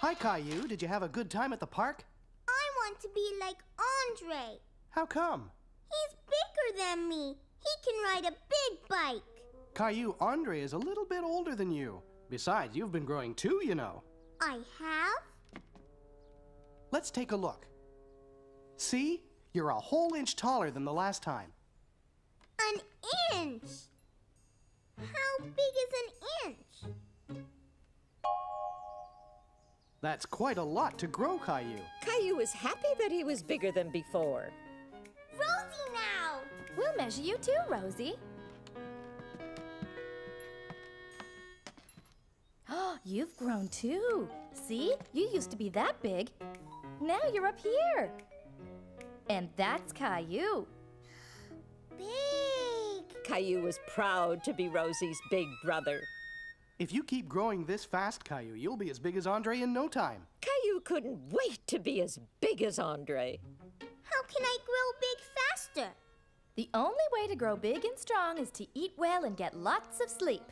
Hi, Caillou. Did you have a good time at the park? I want to be like Andre. How come? He's bigger than me. He can ride a big bike. Caillou, Andre is a little bit older than you. Besides, you've been growing too, you know. I have? Let's take a look. See? You're a whole inch taller than the last time. An inch. How big is an inch? That's quite a lot to grow, Caillou. Caillou was happy that he was bigger than before. Rosie now! We'll measure you too, Rosie. Oh, you've grown too. See? You used to be that big. Now you're up here. And that's Caillou. Big! Caillou was proud to be Rosie's big brother. If you keep growing this fast, Caillou, you'll be as big as Andre in no time. Caillou couldn't wait to be as big as Andre. How can I grow big faster? The only way to grow big and strong is to eat well and get lots of sleep.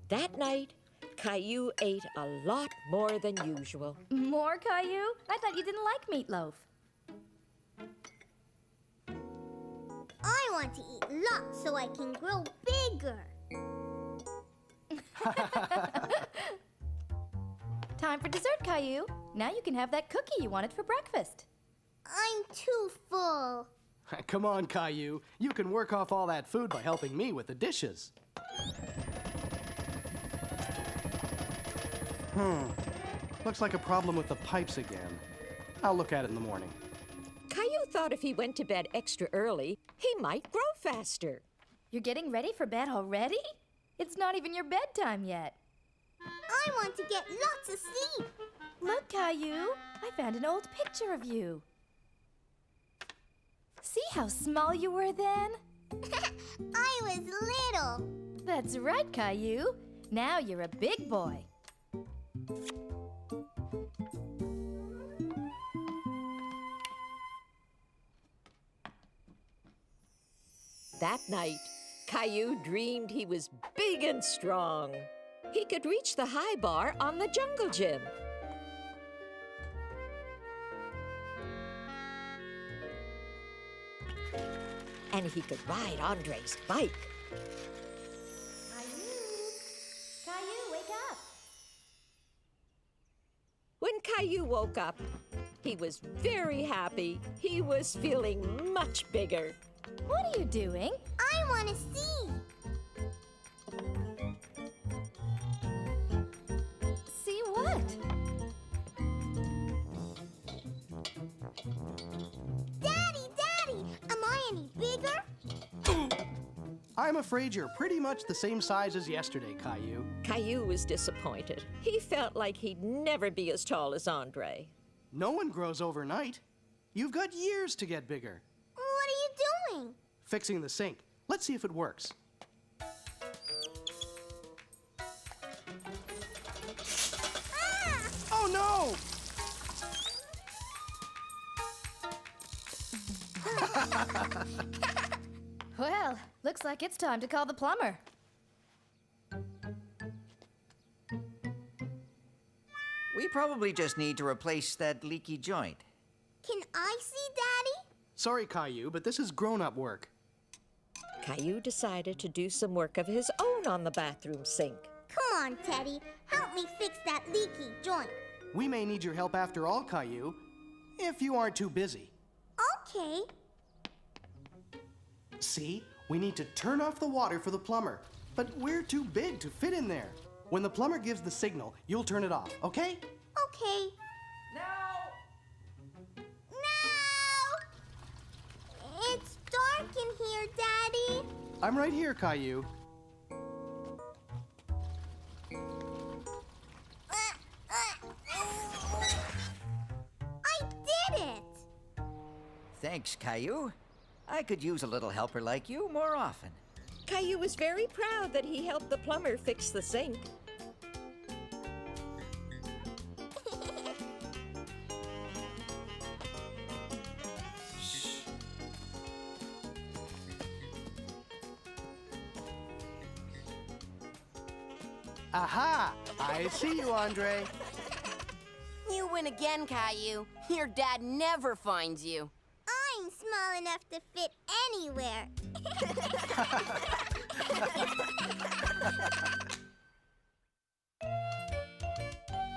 That night, Caillou ate a lot more than usual. More, Caillou? I thought you didn't like meatloaf. I want to eat lots so I can grow bigger. Time for dessert, Caillou. Now you can have that cookie you wanted for breakfast. I'm too full. Come on, Caillou. You can work off all that food by helping me with the dishes. Looks like a problem with the pipes again. I'll look at it in the morning. Caillou thought if he went to bed extra early, he might grow faster. You're getting ready for bed already? It's not even your bedtime yet. I want to get lots of sleep. Look, Caillou, I found an old picture of you. See how small you were then? I was little. That's right, Caillou. Now you're a big boy. That night, Caillou dreamed he was big and strong. He could reach the high bar on the jungle gym. And he could ride Andre's bike. Caillou, wake up. When Caillou woke up, he was very happy. He was feeling much bigger. What are you doing? I want to see. See what? Daddy, am I any bigger? I'm afraid you're pretty much the same size as yesterday, Caillou. Caillou was disappointed. He felt like he'd never be as tall as Andre. No one grows overnight. You've got years to get bigger. What are you doing? Fixing the sink. Let's see if it works. Ah! Oh no! Well, looks like it's time to call the plumber. We probably just need to replace that leaky joint. Can I see Daddy? Sorry, Caillou, but this is grown-up work. Caillou decided to do some work of his own on the bathroom sink. Come on, Teddy. Help me fix that leaky joint. We may need your help after all, Caillou, if you aren't too busy. Okay. See, we need to turn off the water for the plumber, but we're too big to fit in there. When the plumber gives the signal, you'll turn it off, okay? Okay. No! It's dark in here, Daddy. I'm right here, Caillou. I did it! Thanks, Caillou. I could use a little helper like you more often. Caillou was very proud that he helped the plumber fix the sink. Aha! I see you, Andre. You win again, Caillou. Your dad never finds you. I'm small enough to fit anywhere.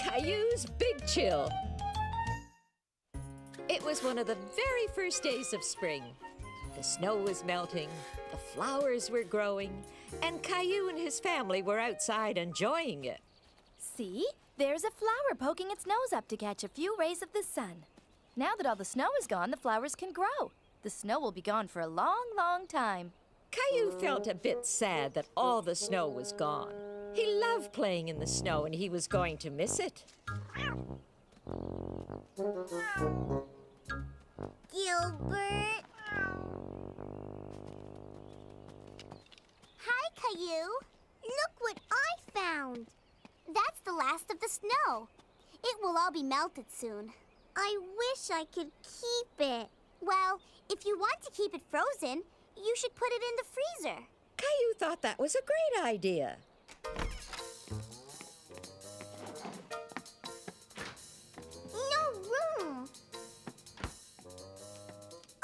Caillou's Big Chill. It was one of the very first days of spring. The snow was melting, the flowers were growing, and Caillou and his family were outside enjoying it. See? There's a flower poking its nose up to catch a few rays of the sun. Now that all the snow is gone, the flowers can grow. The snow will be gone for a long, long time. Caillou felt a bit sad that all the snow was gone. He loved playing in the snow and he was going to miss it. Gilbert. Hi, Caillou. Look what I found. That's the last of the snow. It will all be melted soon. I wish I could keep it. Well, if you want to keep it frozen, you should put it in the freezer. Caillou thought that was a great idea. No room.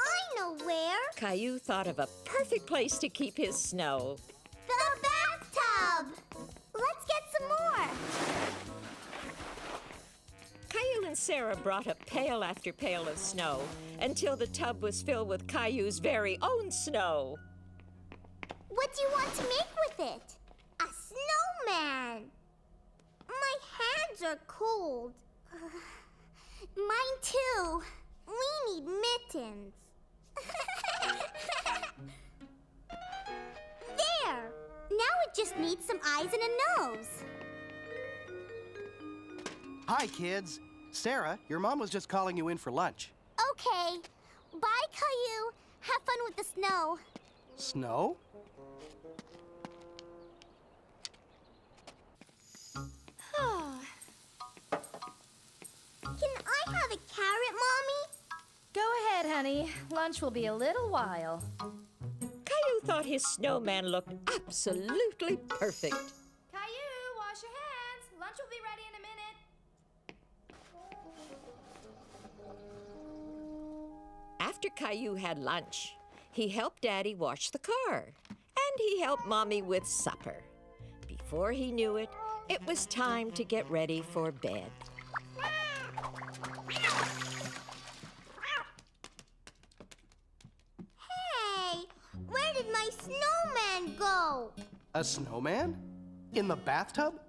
I know where. Caillou thought of a perfect place to keep his snow. The bathtub. Let's get some more. Caillou and Sarah brought up pail after pail of snow until the tub was filled with Caillou's very own snow. What do you want to make with it? A snowman. My hands are cold. Mine too. We need mittens. There. Now it just needs some eyes and a nose. Hi, kids. Sarah, your mom was just calling you in for lunch. Okay. Bye, Caillou. Have fun with the snow. Snow? Can I have a carrot, Mommy? Go ahead, honey. Lunch will be a little while. Caillou thought his snowman looked absolutely perfect. Caillou, wash your hands. Lunch will be ready in a minute. After Caillou had lunch, he helped Daddy wash the car, and he helped Mommy with supper. Before he knew it, it was time to get ready for bed. Hey, where did my snowman go? A snowman? In the bathtub?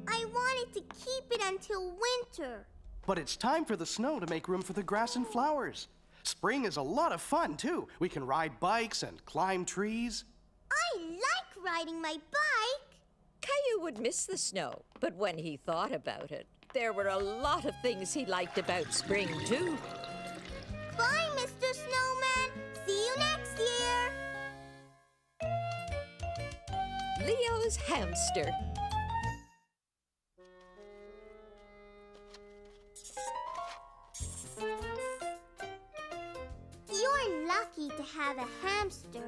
I wanted to keep it until winter. But it's time for the snow to make room for the grass and flowers. Spring is a lot of fun, too. We can ride bikes and climb trees. I like riding my bike. Caillou would miss the snow, but when he thought about it, there were a lot of things he liked about spring, too. Bye, Mr. Snowman. See you next year. Leo's hamster. You're lucky to have a hamster.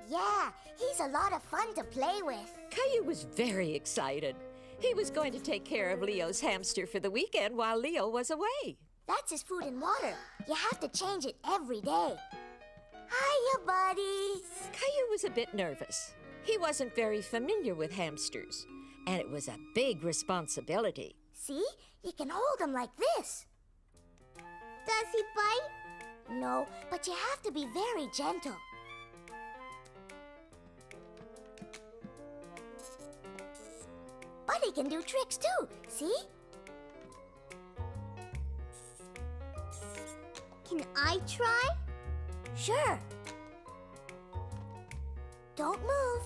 Yeah, he's a lot of fun to play with. Caillou was very excited. He was going to take care of Leo's hamster for the weekend while Leo was away. That's his food and water. You have to change it every day. Hiya, buddy. Caillou was a bit nervous. He wasn't very familiar with hamsters, and it was a big responsibility. See? You can hold him like this. Does he bite? No, but you have to be very gentle. Buddy can do tricks too, see? Can I try? Sure. Don't move.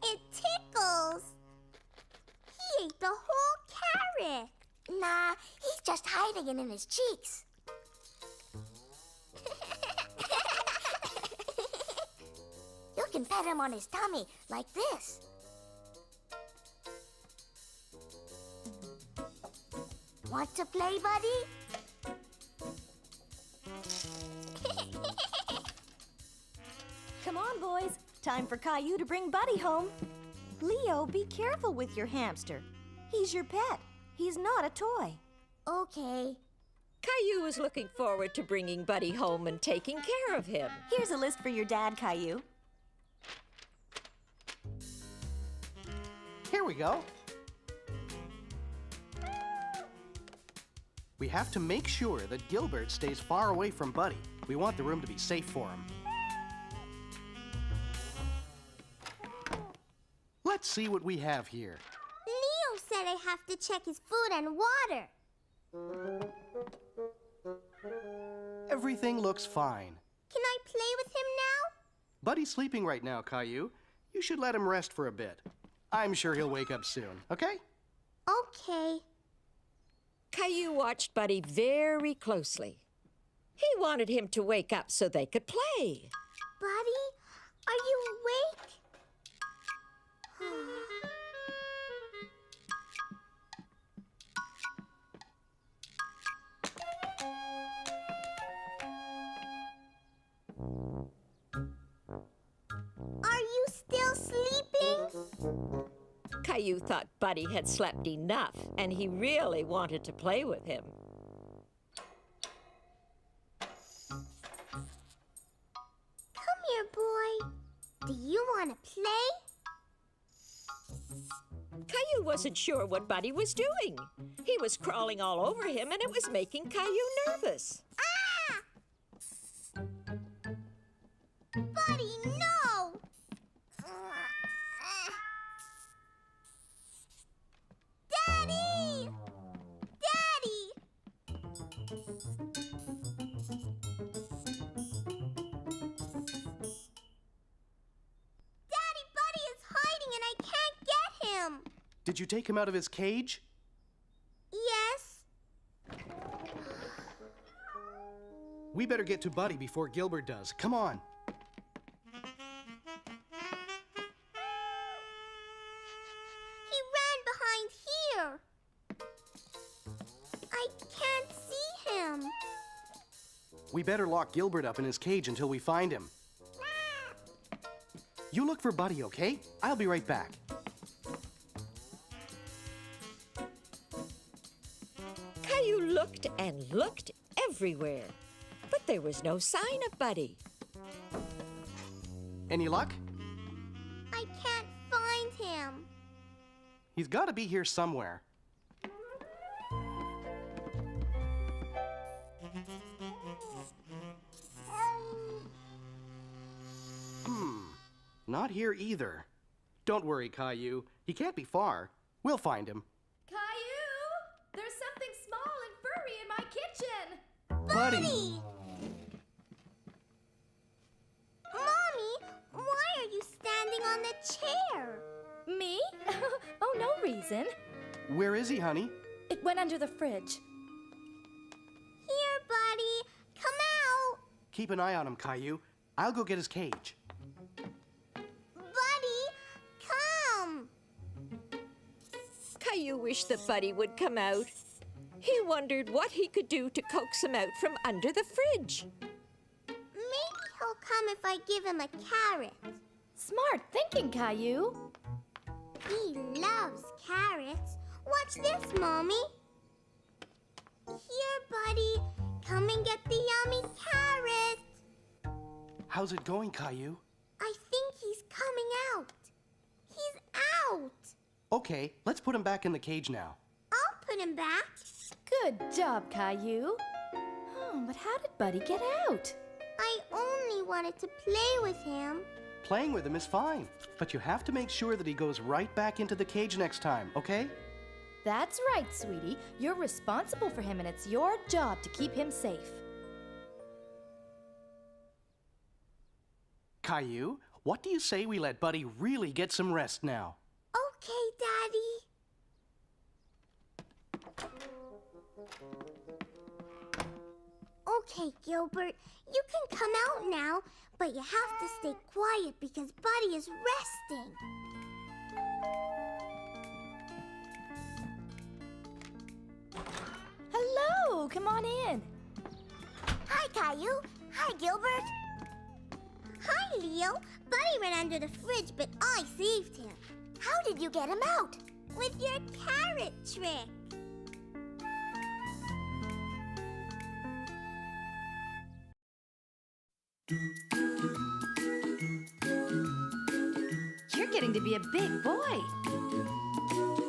It tickles. He ate the whole carrot. Nah, he's just hiding it in his cheeks. You can pet him on his tummy, like this. Want to play, buddy? Come on, boys. Time for Caillou to bring Buddy home. Leo, be careful with your hamster. He's your pet. He's not a toy. Okay. Caillou was looking forward to bringing Buddy home and taking care of him. Here's a list for your dad, Caillou. Here we go. We have to make sure that Gilbert stays far away from Buddy. We want the room to be safe for him. Let's see what we have here. Leo said I have to check his food and water. Everything looks fine. Can I play with him now? Buddy's sleeping right now, Caillou. You should let him rest for a bit. I'm sure he'll wake up soon, okay? Okay. Caillou watched Buddy very closely. He wanted him to wake up so they could play. Buddy, are you awake? Are you still sleeping? Caillou thought Buddy had slept enough, and he really wanted to play with him. Come here, boy. Do you want to play? Caillou wasn't sure what Buddy was doing. He was crawling all over him, and it was making Caillou nervous. Ah! Buddy, no! Daddy! Daddy! Daddy, Buddy is hiding and I can't get him. Did you take him out of his cage? Yes. We better get to Buddy before Gilbert does. Come on. He ran behind here. I can't see him. We better lock Gilbert up in his cage until we find him. You look for Buddy, okay? I'll be right back. Caillou looked and looked everywhere, but there was no sign of Buddy. Any luck? I can't find him. He's got to be here somewhere. Not here either. Don't worry, Caillou. He can't be far. We'll find him. Caillou! There's something small and furry in my kitchen! Buddy! Mommy, why are you standing on the chair? Me? Oh, no reason. Where is he, honey? It went under the fridge. Here, buddy. Come out. Keep an eye on him, Caillou. I'll go get his cage. Buddy, come. Caillou wished that Buddy would come out. He wondered what he could do to coax him out from under the fridge. Maybe he'll come if I give him a carrot. Smart thinking, Caillou. He loves carrots. Watch this, Mommy. Here, buddy. Come and get the yummy carrot. How's it going, Caillou? I think he's coming out. He's out. Okay, let's put him back in the cage now. I'll put him back. Good job, Caillou. Oh, but how did Buddy get out? I only wanted to play with him. Playing with him is fine, but you have to make sure that he goes right back into the cage next time, okay? That's right, sweetie. You're responsible for him, and it's your job to keep him safe. Caillou, what do you say we let Buddy really get some rest now? Okay, Daddy. Okay, Gilbert, you can come out now, but you have to stay quiet because Buddy is resting. Hello, come on in. Hi, Caillou. Hi, Gilbert. Hi, Leo. Buddy ran under the fridge, but I saved him. How did you get him out? With your carrot trick. You're getting to be a big boy.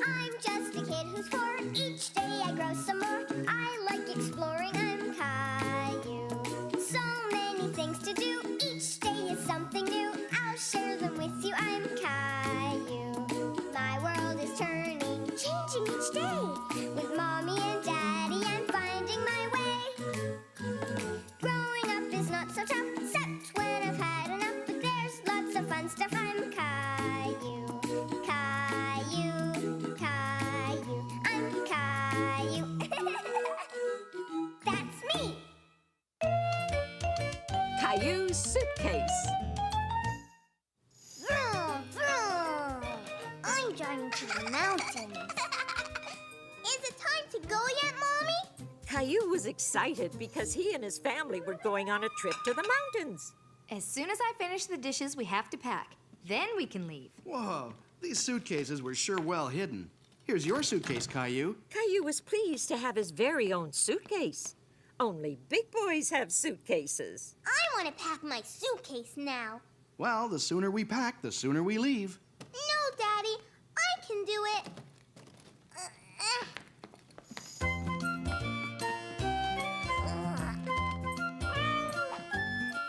I'm just a kid who's 4. Each day I grow some more. I like exploring. I'm Caillou. So many things to do. Each day is something new. I'll share them with you. I'm Caillou. My world is turning, changing each day. With Mommy and Daddy, I'm finding my way. Growing up is not so tough, except when I've had enough. But there's lots of fun stuff. I'm Caillou. Caillou, Caillou, I'm Caillou. That's me. Caillou's suitcase. Vroom, vroom. I'm driving to the mountains. Is it time to go yet, Mommy? Caillou was excited because he and his family were going on a trip to the mountains. As soon as I finish the dishes, we have to pack. Then we can leave. Whoa, these suitcases were sure well hidden. Here's your suitcase, Caillou. Caillou was pleased to have his very own suitcase. Only big boys have suitcases. I want to pack my suitcase now. Well, the sooner we pack, the sooner we leave. No, Daddy, I can do it.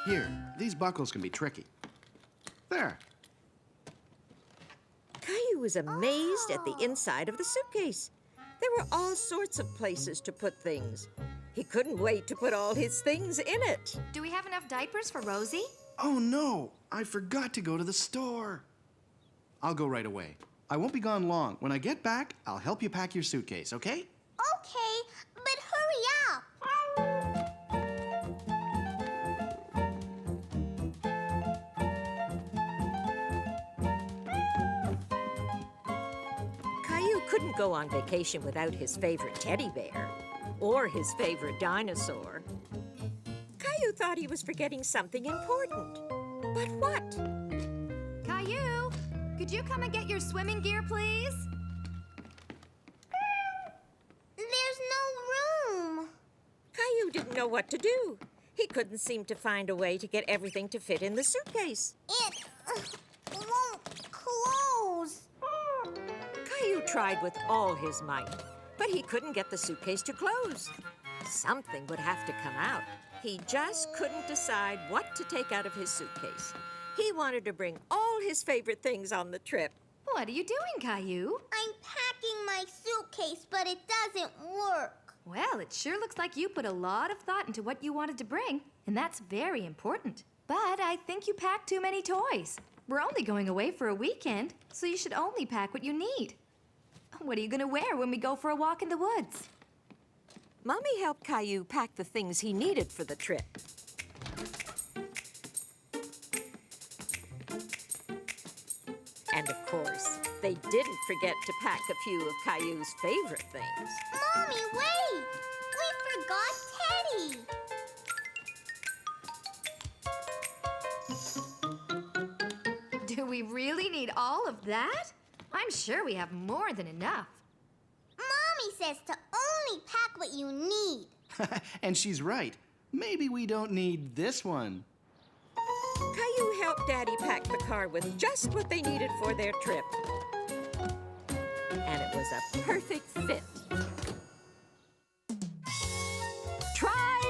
Here, these buckles can be tricky. There. Caillou was amazed at the inside of the suitcase. There were all sorts of places to put things. He couldn't wait to put all his things in it. Do we have enough diapers for Rosie? Oh no, I forgot to go to the store. I'll go right away. I won't be gone long. When I get back, I'll help you pack your suitcase, okay? Okay, but hurry up. Caillou couldn't go on vacation without his favorite teddy bear or his favorite dinosaur. Caillou thought he was forgetting something important. But what? Caillou, could you come and get your swimming gear, please? There's no room. Caillou didn't know what to do. He couldn't seem to find a way to get everything to fit in the suitcase. It won't close. Caillou tried with all his might, but he couldn't get the suitcase to close. Something would have to come out. He just couldn't decide what to take out of his suitcase. He wanted to bring all his favorite things on the trip. What are you doing, Caillou? I'm packing my suitcase, but it doesn't work. Well, it sure looks like you put a lot of thought into what you wanted to bring, and that's very important. But I think you packed too many toys. We're only going away for a weekend, so you should only pack what you need. What are you going to wear when we go for a walk in the woods? Mommy helped Caillou pack the things he needed for the trip. And of course, they didn't forget to pack a few of Caillou's favorite things. Mommy, wait! We forgot Teddy. Do we really need all of that? I'm sure we have more than enough. Mommy says to only pack what you need. And she's right. Maybe we don't need this one. Caillou helped Daddy pack the car with just what they needed for their trip. And it was a perfect fit.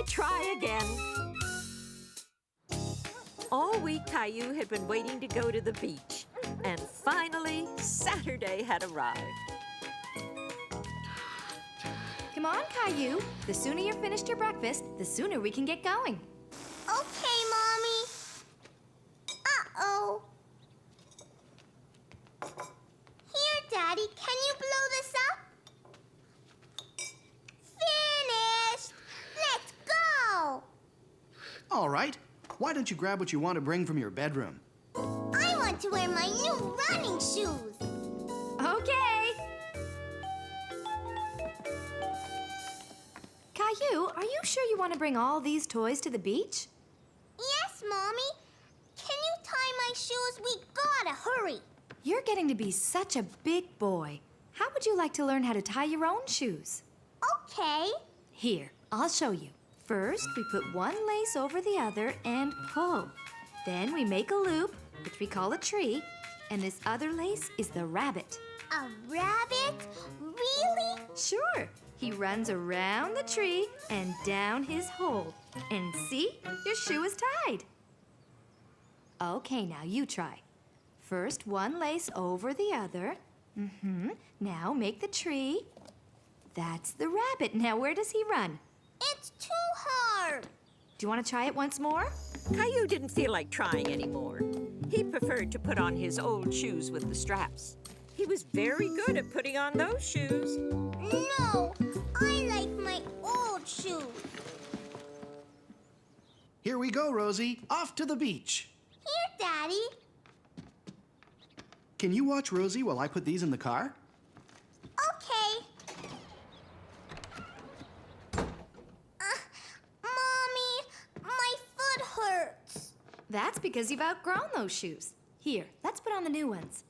Try again. All week, Caillou had been waiting to go to the beach. And finally, Saturday had arrived. Come on, Caillou. The sooner you're finished your breakfast, the sooner we can get going. Okay, Mommy. Uh-oh. Here, Daddy, can you blow this up? Finished! Let's go! All right. Why don't you grab what you want to bring from your bedroom? I want to wear my new running shoes. Okay. Caillou, are you sure you want to bring all these toys to the beach? Yes, Mommy. Can you tie my shoes? We gotta hurry. You're getting to be such a big boy. How would you like to learn how to tie your own shoes? Okay. Here, I'll show you. First, we put one lace over the other and pull. Then we make a loop, which we call a tree, and this other lace is the rabbit. A rabbit? Really? Sure. He runs around the tree and down his hole. And see? Your shoe is tied. Okay, now you try. First, one lace over the other. Now make the tree. That's the rabbit. Now where does he run? It's too hard. Do you want to try it once more? Caillou didn't feel like trying anymore. He preferred to put on his old shoes with the straps. He was very good at putting on those shoes. No, I like my old shoes. Here we go, Rosie. Off to the beach. Here, Daddy. Can you watch Rosie while I put these in the car? Okay. Mommy, my foot hurts. That's because you've outgrown those shoes. Here, let's put on the new ones.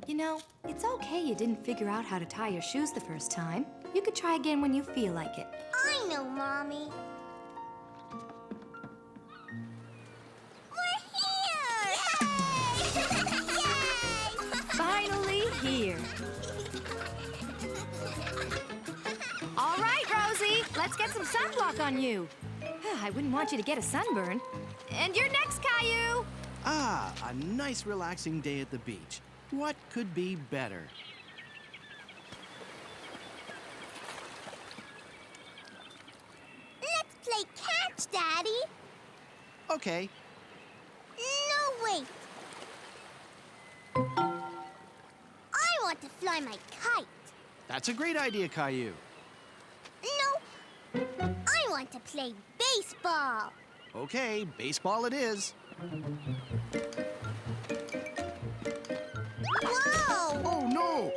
You know, it's okay you didn't figure out how to tie your shoes the first time. You could try again when you feel like it. I know, Mommy. We're here! Yay! Finally here. All right, Rosie, let's get some sunblock on you. I wouldn't want you to get a sunburn. And you're next, Caillou. Ah, a nice relaxing day at the beach. What could be better? Let's play catch, Daddy. Okay. No, wait. I want to fly my kite. That's a great idea, Caillou. No, I want to play baseball. Okay, baseball it is. Whoa! Oh, no!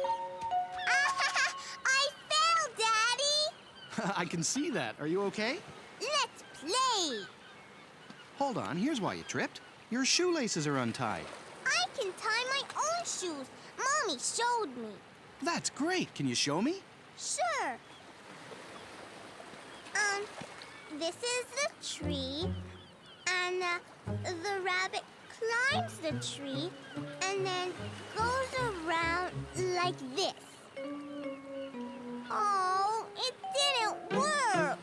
I fell, Daddy. I can see that. Are you okay? Let's play. Hold on, here's why you tripped. Your shoelaces are untied. I can tie my own shoes. Mommy showed me. That's great. Can you show me? Sure. This is the tree, and the rabbit climbs the tree and then goes around like this. Oh, it didn't work.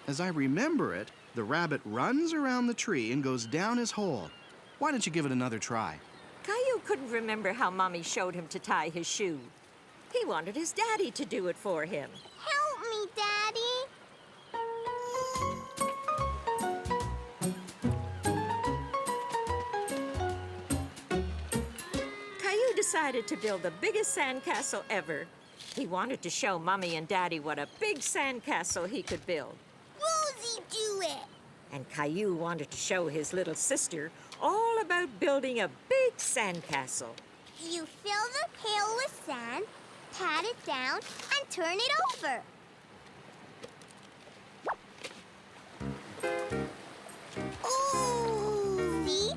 As I remember it, the rabbit runs around the tree and goes down his hole. Why don't you give it another try? Caillou couldn't remember how Mommy showed him to tie his shoe. He wanted his daddy to do it for him. Help me, Daddy. Caillou decided to build the biggest sandcastle ever. He wanted to show Mommy and Daddy what a big sandcastle he could build. Rosie, do it. And Caillou wanted to show his little sister all about building a big sandcastle. You fill the pail with sand, pat it down, and turn it over. Ooh! See?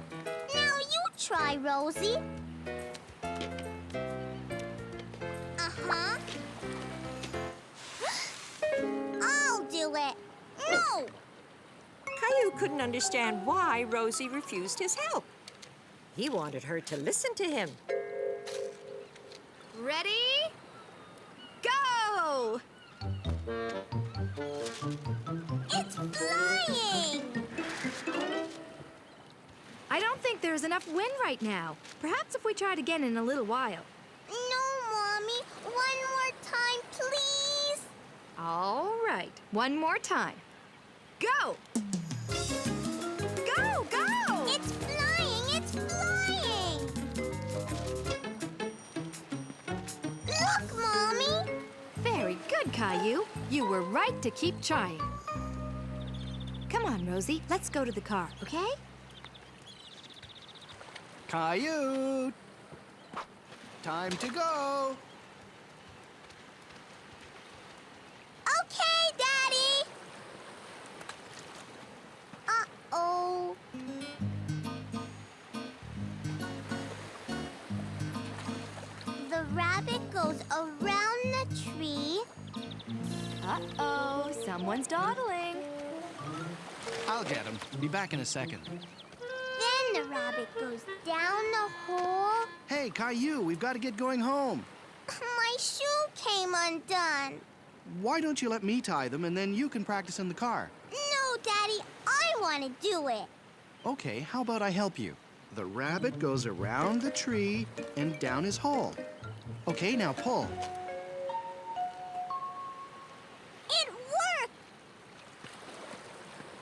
Now you try, Rosie. Uh-huh. I'll do it. No! Caillou couldn't understand why Rosie refused his help. He wanted her to listen to him. Ready? Go! It's flying! I don't think there's enough wind right now. Perhaps if we tried again in a little while. No, Mommy. One more time, please. All right, one more time. Go! Go, go! It's flying! It's flying! Look, Mommy! Very good, Caillou. You were right to keep trying. Come on, Rosie. Let's go to the car, okay? Caillou! Time to go! Okay, Daddy! Uh-oh. The rabbit goes around the tree. Uh-oh, someone's dawdling. I'll get him. Be back in a second. Then the rabbit goes down the hole. Hey, Caillou, we've got to get going home. My shoe came undone. Why don't you let me tie them and then you can practice in the car? No, Daddy, I want to do it. Okay, how about I help you? The rabbit goes around the tree and down his hole. Okay, now pull. It worked!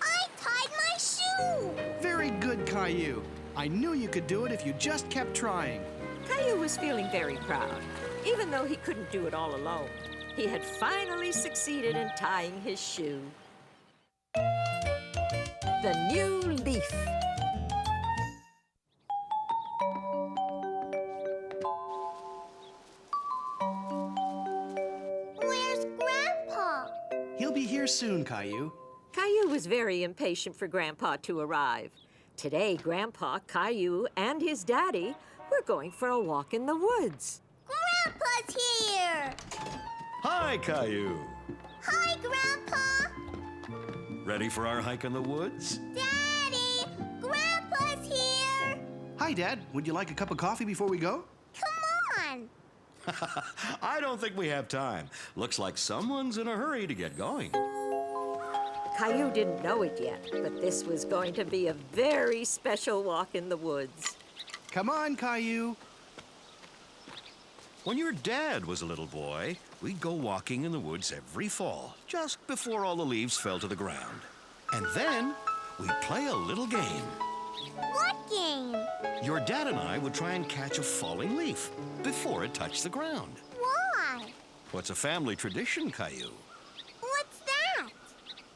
I tied my shoe! Very good, Caillou. I knew you could do it if you just kept trying. Caillou was feeling very proud, even though he couldn't do it all alone. He had finally succeeded in tying his shoe. The new leaf. Where's Grandpa? He'll be here soon, Caillou. Caillou was very impatient for Grandpa to arrive. Today, Grandpa, Caillou, and his daddy were going for a walk in the woods. Grandpa's here! Hi, Caillou. Hi, Grandpa! Ready for our hike in the woods? Daddy! Grandpa's here! Hi, Dad. Would you like a cup of coffee before we go? Come on! I don't think we have time. Looks like someone's in a hurry to get going. Caillou didn't know it yet, but this was going to be a very special walk in the woods. Come on, Caillou. When your dad was a little boy, we'd go walking in the woods every fall, just before all the leaves fell to the ground. And then we'd play a little game. What game? Your dad and I would try and catch a falling leaf before it touched the ground. Why? What's a family tradition, Caillou? What's that?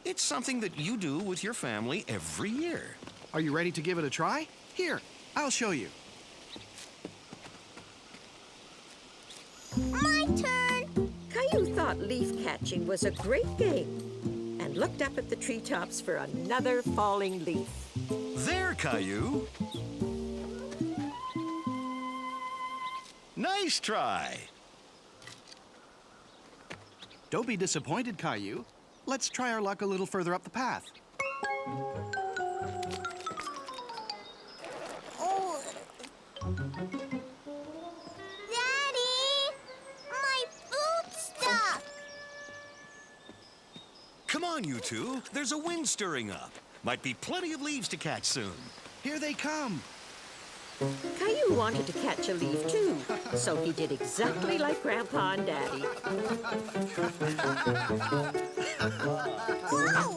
It's something that you do with your family every year. Are you ready to give it a try? Here, I'll show you. My turn! Caillou thought leaf catching was a great game and looked up at the treetops for another falling leaf. There, Caillou. Nice try. Don't be disappointed, Caillou. Let's try our luck a little further up the path. Oh. Daddy! My boot's stuck! Come on, you two. There's a wind stirring up. Might be plenty of leaves to catch soon. Here they come. Caillou Caillou wanted to catch a leaf too, so he did exactly like Grandpa and Daddy. Whoa!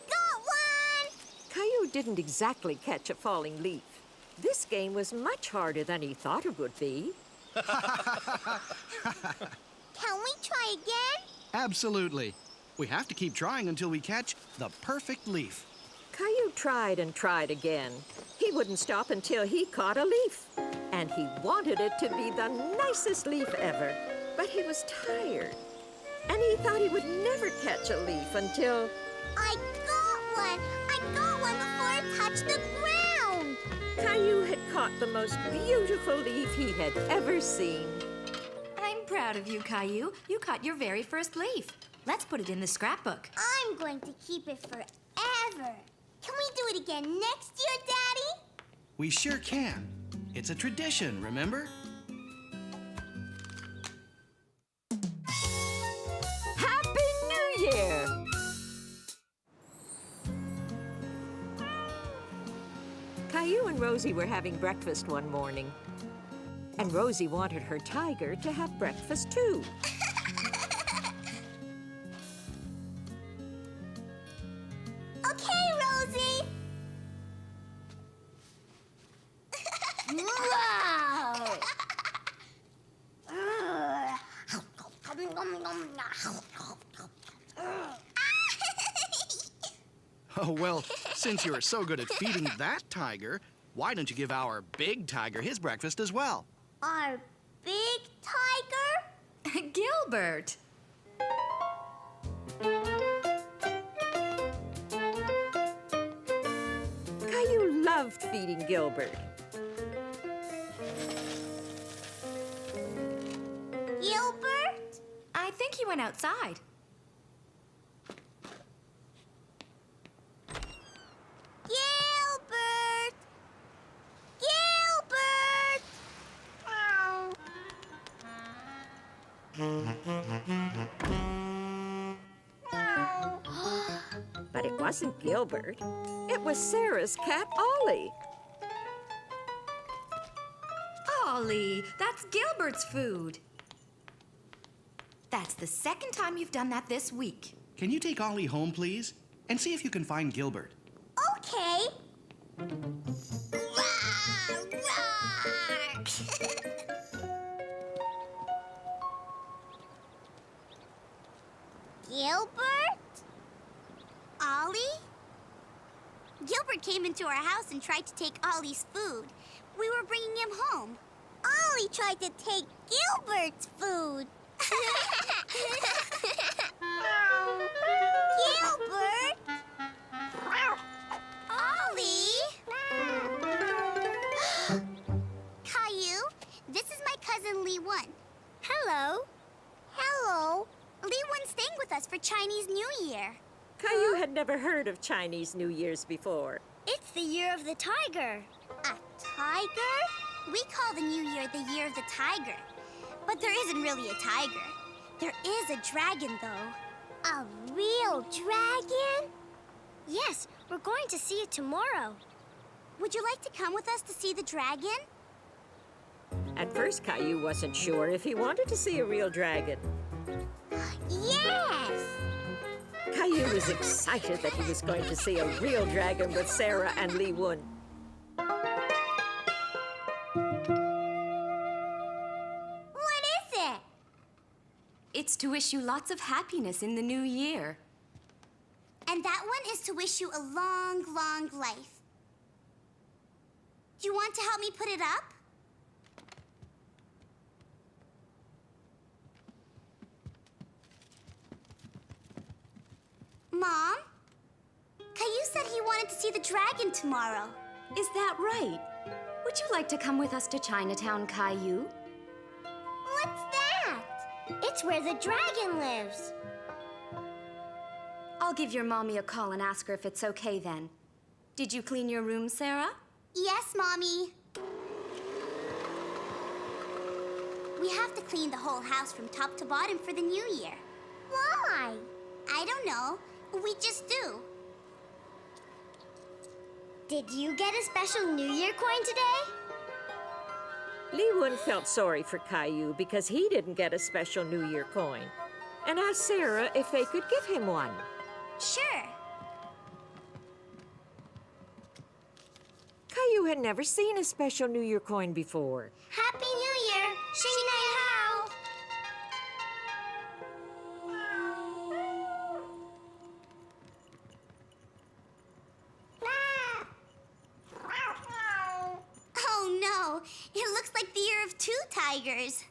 Got one! Caillou didn't exactly catch a falling leaf. This game was much harder than he thought it would be. Can we try again? Absolutely. We have to keep trying until we catch the perfect leaf. Caillou tried and tried again. He wouldn't stop until he caught a leaf. And he wanted it to be the nicest leaf ever. But he was tired. And he thought he would never catch a leaf until... I got one! I got one before it touched the ground! Caillou had caught the most beautiful leaf he had ever seen. I'm proud of you, Caillou. You caught your very first leaf. Let's put it in the scrapbook. I'm going to keep it forever. Can we do it again next year, Daddy? We sure can. It's a tradition, remember? Happy New Year! Caillou and Rosie were having breakfast one morning. And Rosie wanted her tiger to have breakfast too. Okay, Rosie. Wow! Oh, well, since you are so good at feeding that tiger, why don't you give our big tiger his breakfast as well? Our big tiger? Gilbert! Caillou loved feeding Gilbert. Gilbert? I think he went outside. Gilbert! Gilbert! But it wasn't Gilbert. It was Sarah's cat, Ollie. Ollie, that's Gilbert's food. That's the second time you've done that this week. Can you take Ollie home, please? And see if you can find Gilbert. Okay. Gilbert? Ollie? Gilbert came into our house and tried to take Ollie's food. We were bringing him home. Ollie tried to take Gilbert's food. Gilbert? Ollie? Caillou, this is my cousin Lee Won. Hello. Hello. Lee Won's staying with us for Chinese New Year. Caillou had never heard of Chinese New Year's before. It's the year of the tiger. A tiger? We call the new year the year of the tiger. But there isn't really a tiger. There is a dragon, though. A real dragon? Yes, we're going to see it tomorrow. Would you like to come with us to see the dragon? At first, Caillou wasn't sure if he wanted to see a real dragon. Yes! Caillou was excited that he was going to see a real dragon with Sarah and Lee Won. What is it? It's to wish you lots of happiness in the new year. And that one is to wish you a long, long life. Do you want to help me put it up? Mom? Caillou said he wanted to see the dragon tomorrow. Is that right? Would you like to come with us to Chinatown, Caillou? What's that? It's where the dragon lives. I'll give your mommy a call and ask her if it's okay then. Did you clean your room, Sarah? Yes, Mommy. We have to clean the whole house from top to bottom for the new year. Why? I don't know. We just do. Did you get a special New Year coin today? Lee Wun felt sorry for Caillou because he didn't get a special New Year coin and asked Sarah if they could give him one. Sure. Caillou had never seen a special New Year coin before. Happy New Year! Shinai Hao! Oh no! It looks like the year of 2 tigers.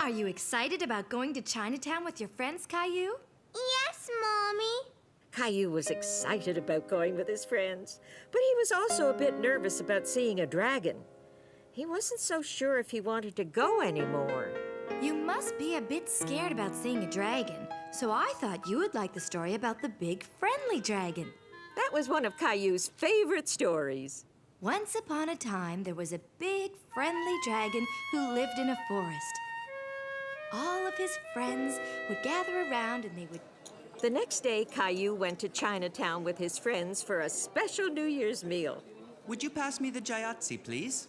Are you excited about going to Chinatown with your friends, Caillou? Yes, Mommy. Caillou was excited about going with his friends, but he was also a bit nervous about seeing a dragon. He wasn't so sure if he wanted to go anymore. You must be a bit scared about seeing a dragon, so I thought you would like the story about the big friendly dragon. That was one of Caillou's favorite stories. Once upon a time, there was a big friendly dragon who lived in a forest. All of his friends would gather around and they would... The next day, Caillou went to Chinatown with his friends for a special New Year's meal. Would you pass me the jayatsi, please?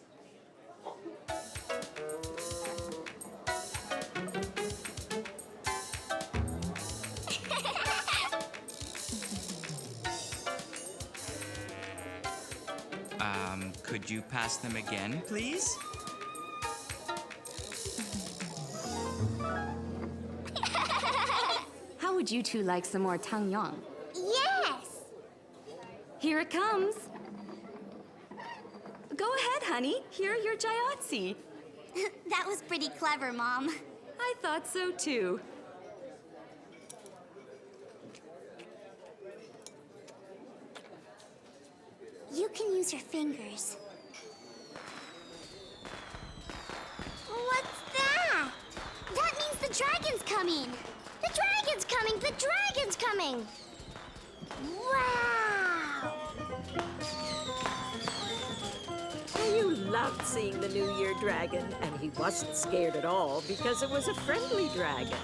Could you pass them again, please? How would you two like some more tangyang? Yes! Here it comes. Go ahead, honey. Here are your jayatsi. That was pretty clever, Mom. I thought so, too. You can use your fingers. What's that? That means the dragon's coming! The dragon's coming! The dragon's coming! Wow! Caillou loved seeing the New Year dragon, and he wasn't scared at all because it was a friendly dragon.